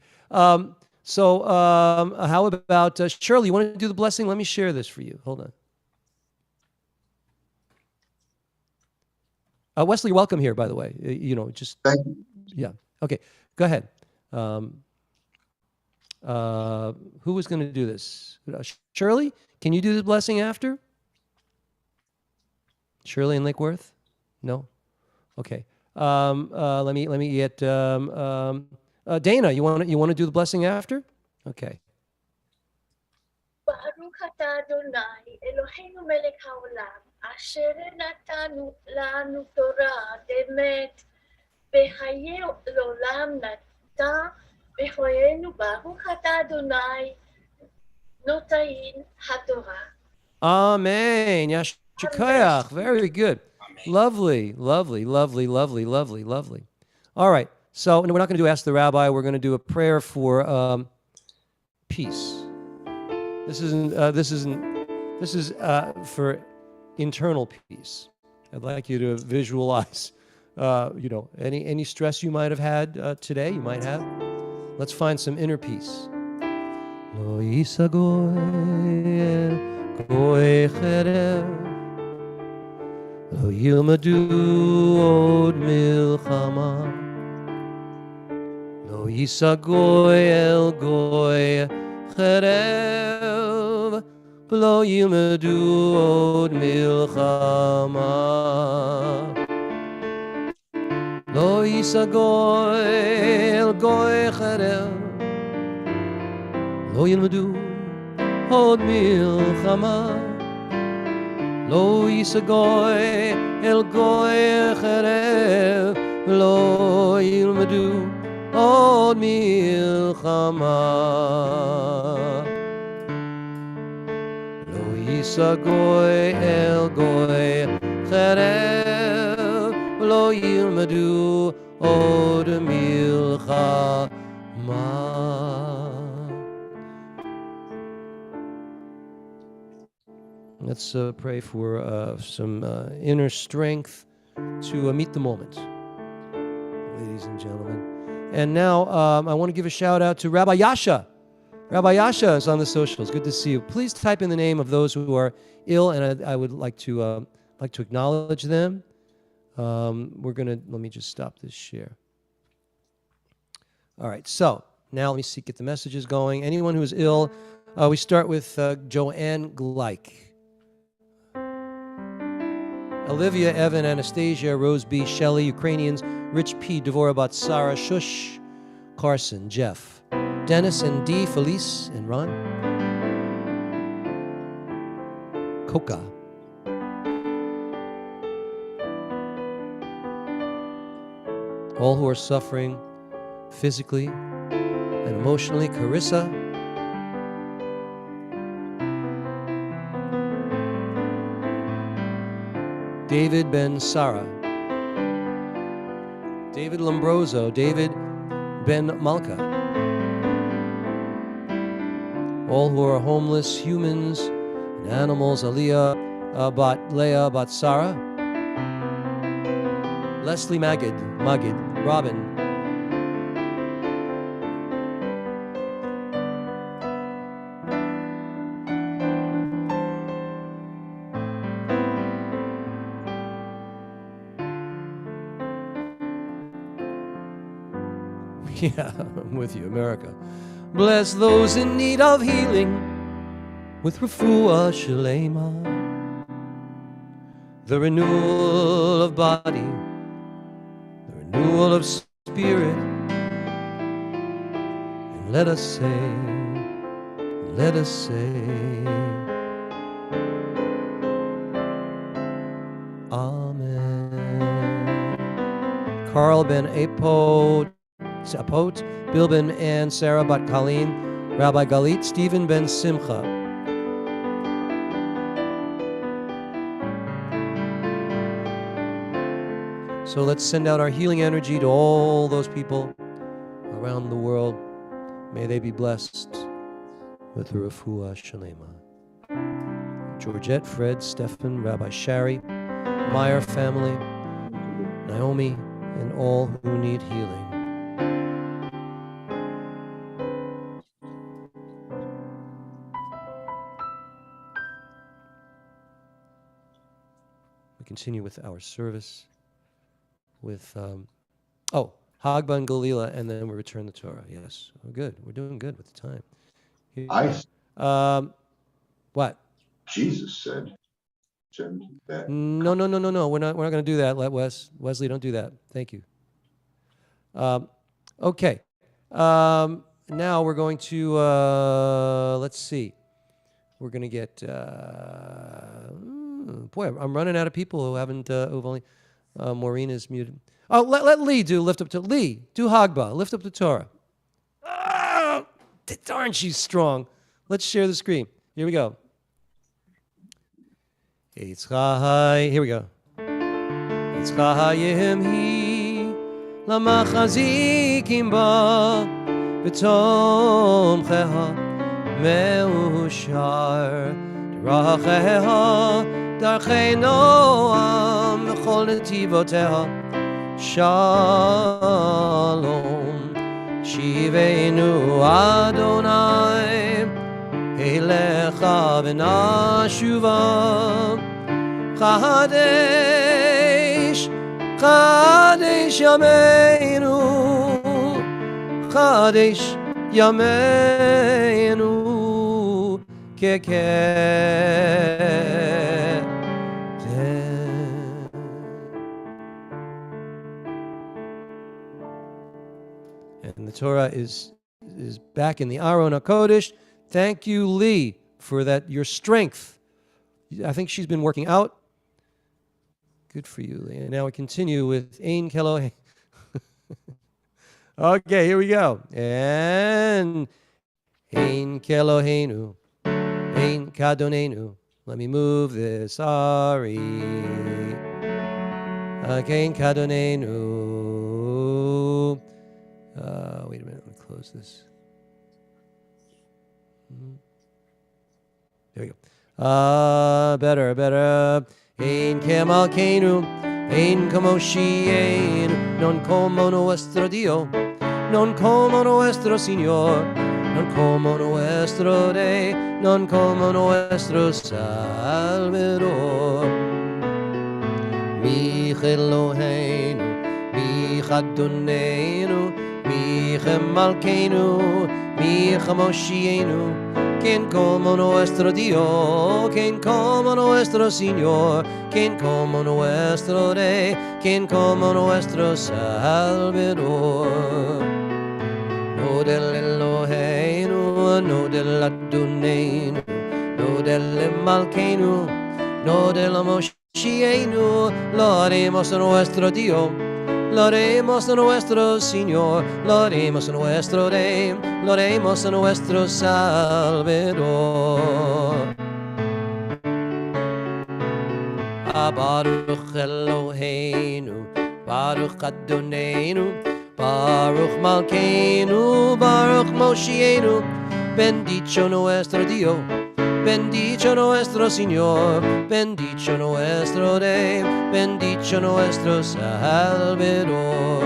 So how about Shirley? You want to do the blessing? Let me share this for you. Hold on. Wesley, welcome here, by the way. Just thank you. Yeah. Okay. Go ahead. Who was going to do this? Shirley, can you do the blessing after? Shirley in Lake Worth? No? Okay. Let me get Dana, you want to do the blessing after? Okay. Baruch atah Adonai, Eloheinu melech haolam, asher natanu lanu Torah demet, behaye l'olam nata, behoyenu Baruch atah Adonai, notain haTorah. Amen. Yashikoyach. Very good. Lovely, lovely, lovely, lovely, lovely, lovely. All right. So we're not going to do Ask the Rabbi. We're going to do a prayer for peace. This is for internal peace. I'd like you to visualize, any stress you might have had today. You might have. Let's find some inner peace. Lo yisagoy goy cherev, lo yilmadu od milchama, lo yisagoy el goy cherev, lo yilmadu od milchama, lo yisagoy el goy cherev, lo ילמדו עוד מלחמה, לא יישא גוי אל גוי חרב, לא ילמדו עוד מלחמה, לא יישא גוי אל גוי חרב, לא ילמדו עוד מלחמה. Let's pray for some inner strength to meet the moment, ladies and gentlemen. And now I want to give a shout out to Rabbi Yasha. Rabbi Yasha is on the socials. Good to see you. Please type in the name of those who are ill, and I would like to acknowledge them. Let me just stop this share. All right, so now let me see, get the messages going. Anyone who is ill, we start with Joanne Gleich. Olivia, Evan, Anastasia, Rose B, Shelley, Ukrainians, Rich P, Devorah Batsara, Shush, Carson, Jeff, Dennis and D, Felice and Ron, Coca, all who are suffering physically and emotionally, Carissa, David Ben Sarah, David Lombroso, David Ben Malka, all who are homeless, humans and animals, Aliyah Bat Leah Bat Sarah, Leslie Magid, Robin, yeah, I'm with you, America. Bless those in need of healing with refuah shalema, the renewal of body, the renewal of spirit. And let us say, Amen. Carl Ben Apot, Bill Ben and Sarah Bat Colleen, Rabbi Galit, Stephen Ben Simcha. So let's send out our healing energy to all those people around the world. May they be blessed with the refuah shalema. Georgette, Fred, Stephan, Rabbi Shari, Meyer family, Naomi, and all who need healing. Continue with our service with Hagba and Galila, and then we return the Torah. Yes, we're good. We're doing good with the time. I What? Jesus said. and that. No. We're not going to do that. Wesley, don't do that. Thank you. Okay. Now we're going to let's see. We're going to get boy, I'm running out of people who haven't who've only Maureen is muted. Oh, let Lee do lift up to Lee. Do Hagba. Lift up the Torah. Oh, darn, she's strong. Let's share the screen. Here we go. Here we go. Yitzchayim hi lamachazikim ba v'tomcheha meushar deracheha darchei noam v'chol netivoteha shalom shivenu Adonai elecha v'nashuva Chadesh Yameinu Chadesh Yameinu Kekeh And the Torah is back in the Aron HaKodesh. Thank you, Lee, for that, your strength. I think she's been working out. Good for you, Lee. And now we continue with Ein Keloheinu. Okay, here we go. And Ein Keloheinu, Ein Kadonenu. Let me move this. Sorry. Ein Kadonenu. Wait a minute. Let me close this. There we go. Better. Ein kemalkeinu, ein kamoshienu, non como nuestro Dio, non como nuestro Señor, non como nuestro Rey, non como nuestro Salvador. Mi Eloheinu, mi Adonenu, mi kemalkeinu, mi kamoshienu, quien como nuestro Dios, quien como nuestro Señor, quien como nuestro Rey, quien como nuestro Salvador. No del Eloheinu, no del Adonenu, no del Malkeinu, no del Moshienu, lo haremos a nuestro Dios. Lo haremos a nuestro Señor, lo haremos a nuestro Rey, lo haremos a nuestro Salvador. Baruch Eloheinu, Baruch Adonenu, Baruch Malkeinu, Baruch Moshienu, bendito nuestro Dios. Bendito nuestro Señor, bendito nuestro Rey, bendito nuestro Salvador.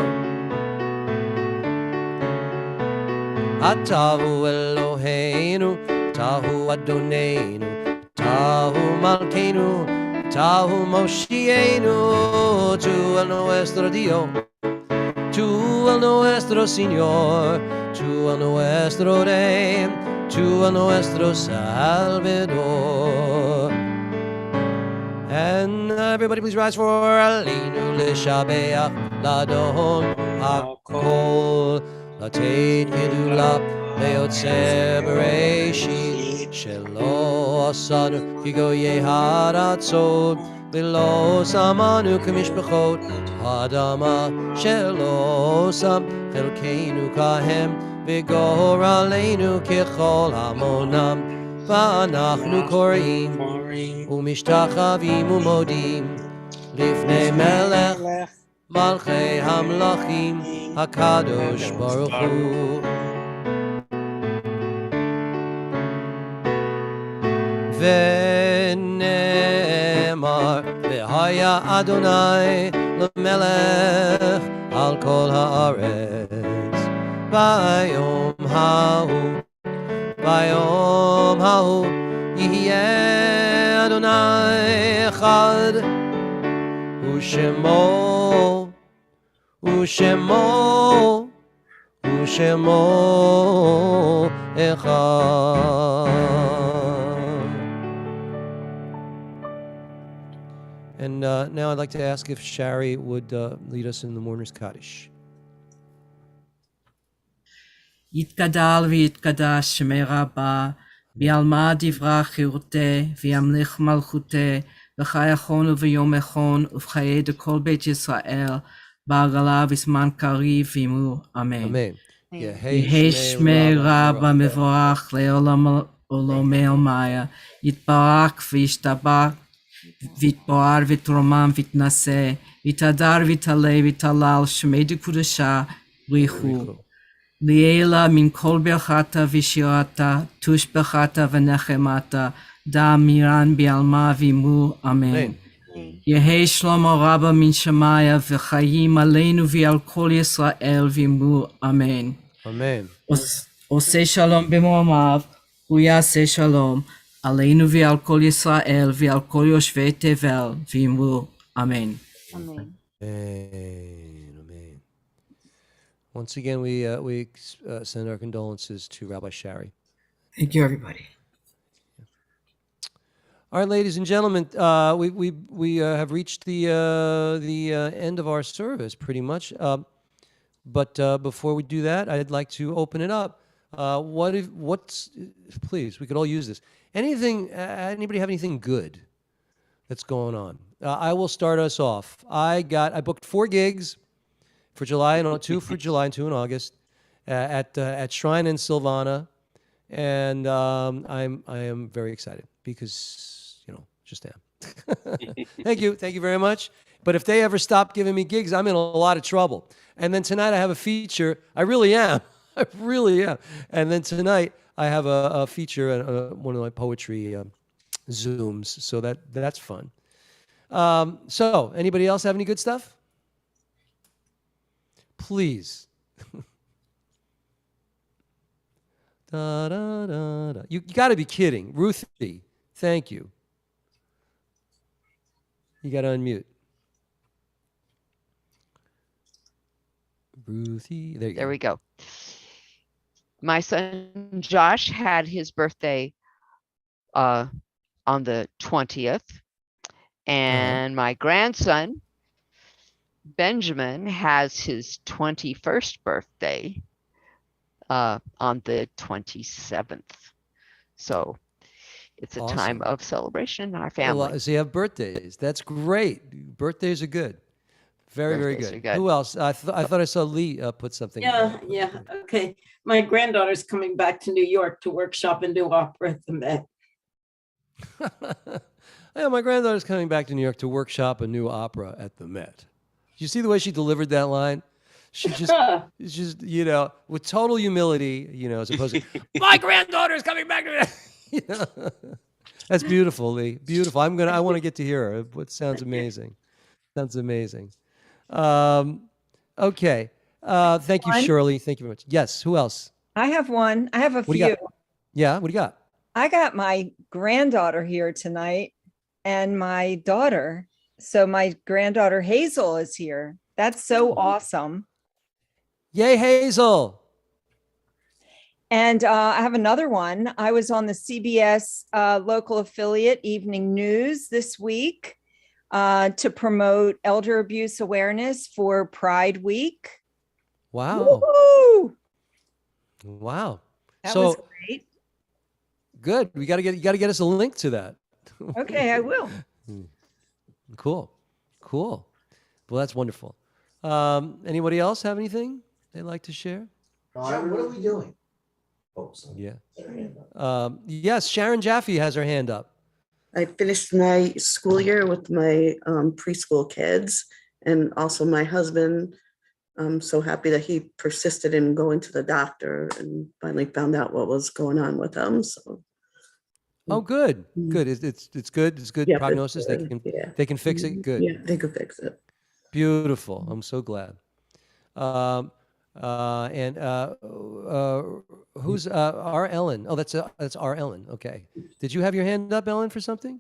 Atahu Eloheinu, Tahu Adonenu, Tahu Malkeinu, Tahu Moshienu, tú el nuestro Dios, tú el nuestro Señor, tú el nuestro Rey, tú el nuestro Salvador. And everybody please rise for Aleinu L'Shabeach L'Adon HaKol L'Teit Gedula Le'Yotzer Bereshit Shelo Asanu Kigoyei Haratzot V'lo Samanu K'mishpachot Ha'adama Shelo Sam Chelkeinu Kahem V'gor Aleinu Kechol Hamonam V'anachnu Korim U'mishtachavim u'modim Lifnei Melech Malchei Hamlachim HaKadosh Baruch Hu V'nemar V'haya Adonai L'melech Al Kol Haaretz Vayom Hahu Yihyeh Adonai Echad U'shemo Echad. And now I'd like to ask if Shari would lead us in the Mourner's Kaddish. יתגדל ויתקדש שמי רבה, ויעלמה דברה חירותה, וימליך מלכותה, בחיי אחון וביום אחון, ובחיי דכל בית ישראל, בעגלה וזמן קריב ואמרו אמן. אמן. יהי שמי רבה מבורך לעולם עולמי עלמיה, יתברך וישתבח, ויתבואר ותרומם ויתנשא, ויתהדר ויתעלה ויתהלל, שמי דקודשה בריחו. לילה מן כל ברכתה ושירתה, תושבחתה ונחמתה, דע מירן בעלמה ואמרו אמן. יהי שלמה רבה מן שמיה, וחיים עלינו ועל כל ישראל ואמרו אמן. אמן. עושה שלום במרומיו, הוא יעשה שלום, עלינו ועל כל ישראל ועל כל יושבי תבל ואמרו אמן. Amen. Amen. Once again, we send our condolences to Rabbi Shari. Thank you, everybody. All right, ladies and gentlemen, we have reached the end of our service, pretty much. But before we do that, I'd like to open it up. Please, we could all use this. Anybody have anything good that's going on? I will start us off. I booked 4 gigs for July, and 2 for July and 2 in August at Shrine in Silvana, and I am very excited because just am. Thank you very much. But if they ever stop giving me gigs, I'm in a lot of trouble. And then tonight I have a feature. I really am. And then tonight I have a feature, one of my poetry Zooms. So that's fun. So anybody else have any good stuff? Please. Da, da, da, da. You got to be kidding. Ruthie, thank you. You got to unmute. Ruthie, there you go. There we go. My son Josh had his birthday on the 20th, and my grandson Benjamin has his 21st birthday on the 27th. So it's a time of celebration in our family. So you have birthdays. That's great. Birthdays are good. Very good. Who else? I thought I saw Lee put something. Yeah. Okay. My granddaughter's coming back to New York to workshop and do opera at the Met. Yeah, my granddaughter's coming back to New York to workshop a new opera at the Met. You see the way she delivered that line? She just, with total humility, as opposed to, my granddaughter's coming back to me. That's beautiful, Lee. Beautiful. I want to get to hear her. It sounds amazing. Okay. Thank you, Shirley. Thank you very much. Yes. Who else? I have one. I have a few. Yeah. What do you got? I got my granddaughter here tonight and my daughter. So my granddaughter Hazel is here. That's so awesome. Yay, Hazel. And I have another one. I was on the CBS local affiliate Evening News this week to promote elder abuse awareness for Pride Week. Wow. Woo-hoo! Wow. That was great. Good. You got to get us a link to that. Okay, I will. Cool. Well, that's wonderful. Anybody else have anything they'd like to share? Sharon, what are we doing? Oh, yeah. Yes, Sharon Jaffe has her hand up. I finished my school year with my preschool kids, and also my husband. I'm so happy that he persisted in going to the doctor and finally found out what was going on with him. So. Oh, good. It's good. It's good prognosis. It's good. They can fix it. Good. Yeah, they can fix it. Beautiful. I'm so glad. Who's R. Ellen? Oh, that's R. Ellen. Okay. Did you have your hand up, Ellen, for something?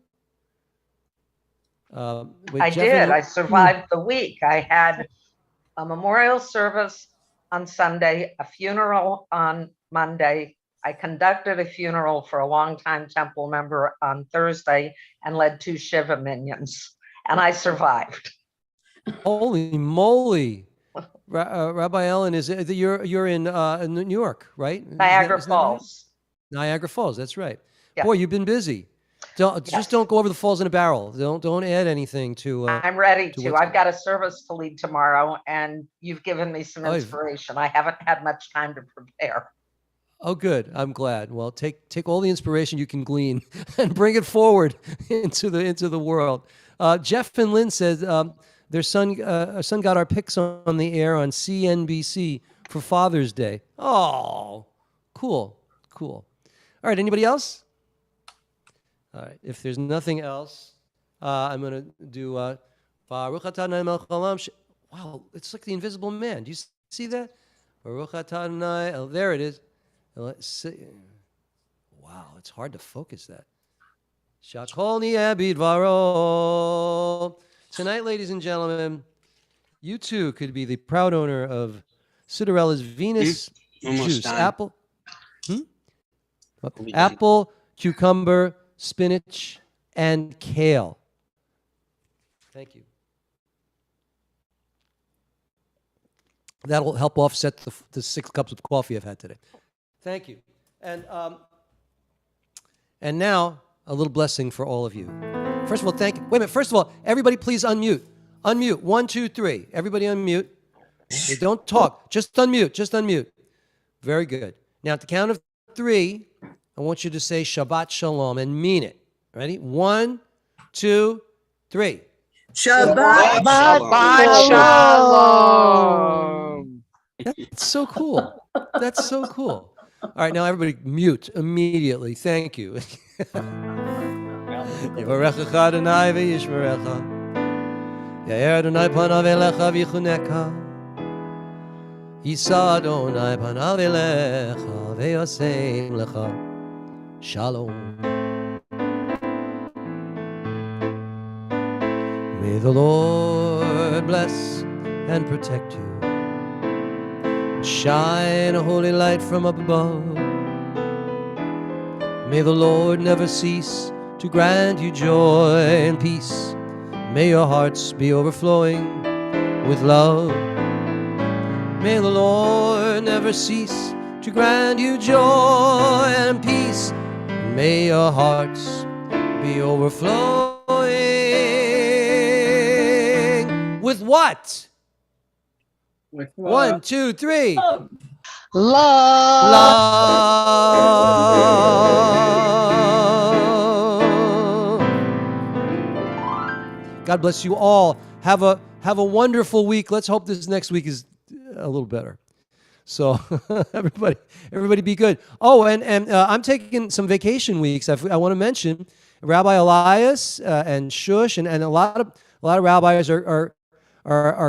I did. I survived the week. I had a memorial service on Sunday, a funeral on Monday. I conducted a funeral for a longtime temple member on Thursday and led 2 Shiva minions. and I survived. Holy moly. Rabbi Ellen, you're in New York, right? Niagara Isn't that right? Falls. Niagara Falls, that's right. Yeah. Boy, you've been busy. Just don't go over the falls in a barrel. Don't add anything to. I'm ready to. what's- I've got a service to lead tomorrow, and you've given me some Oh, inspiration. I haven't had much time to prepare. Oh, good. I'm glad. Well, take all the inspiration you can glean and bring it forward into the world. Jeff and Lynn said their son got our picks on the air on CNBC for Father's Day. Oh, cool. All right. Anybody else? All right. If there's nothing else, I'm going to do Baruch atah Adonai melech haolam. Wow, it's like the Invisible Man. Do you see that? Baruch atah Adonai. Oh, there it is. Let's see. Wow, it's hard to focus that. Shakol niyeh bidvaro. Tonight, ladies and gentlemen, you too could be the proud owner of Cinderella's Venus Almost juice. done. Apple, cucumber, spinach, and kale. Thank you. That'll help offset the 6 cups of coffee I've had today. Thank you. And now, a little blessing for all of you. First of all, thank you. Wait a minute. First of all, everybody please unmute. Unmute. 1, 2, 3. Everybody unmute. Hey, don't talk. Just unmute. Very good. Now, at the count of 3, I want you to say Shabbat Shalom and mean it. Ready? 1, 2, 3. Shabbat Shalom. That's so cool. All right, now everybody mute immediately. Thank you. Yivarechecha Adonai v'yishmerecha. Yair Adonai panav elecha v'yichuneka. Yisa Adonai panav elecha v'yasem lecha. Shalom. May the Lord bless and protect you. Shine a holy light from up above. May the Lord never cease to grant you joy and peace. May your hearts be overflowing with love. May the Lord never cease to grant you joy and peace. May your hearts be overflowing with what? With 1, 2, 3. Love. God bless you all. Have a wonderful week. Let's hope this next week is a little better. So everybody be good. Oh, and I'm taking some vacation weeks. I want to mention Rabbi Elias and Shush and a lot of rabbis are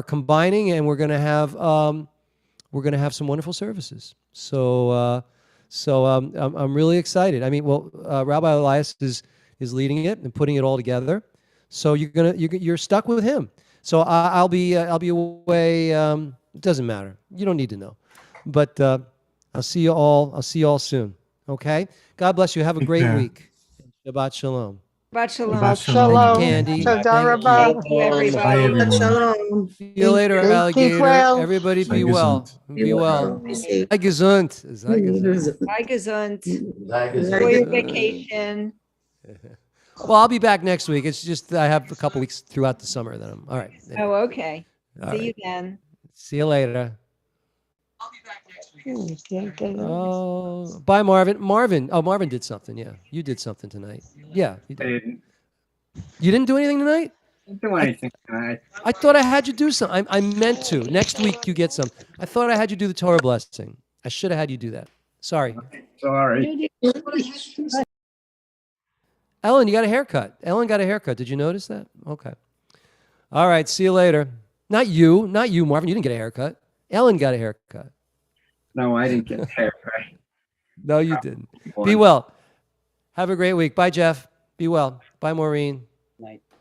combining, and we're going to have some wonderful services. So I'm really excited. I mean, Rabbi Elias is leading it and putting it all together. So you're stuck with him. So I'll be away. It doesn't matter. You don't need to know. But I'll see you all soon. Okay. God bless you. Have a great week. Shabbat Shalom. Shabbat Shalom. Thank you, Candy. Thank you, everybody. Bye, everyone. See you later, alligator. Everybody be well. Be well. Sei gesund. Sei gesund. Sei gesund. Enjoy your vacation. Well, I'll be back next week. It's just I have a couple weeks throughout the summer that I'm all right. Oh, okay. See you then. See you later. I'll be back next week. Oh, bye, Marvin. Marvin did something. Yeah, you did something tonight. Yeah, you did. You didn't do anything tonight? Didn't do anything tonight. I thought I had you do something. I meant to. Next week you get some. I thought I had you do the Torah Blessing. I should have had you do that. Sorry. Sorry. Ellen, you got a haircut. Ellen got a haircut. Did you notice that? Okay. All right. See you later. Not you, Marvin. You didn't get a haircut. Ellen got a haircut. No, I didn't get a haircut. No, you didn't. Be well. Have a great week. Bye, Jeff. Be well. Bye, Maureen. Night.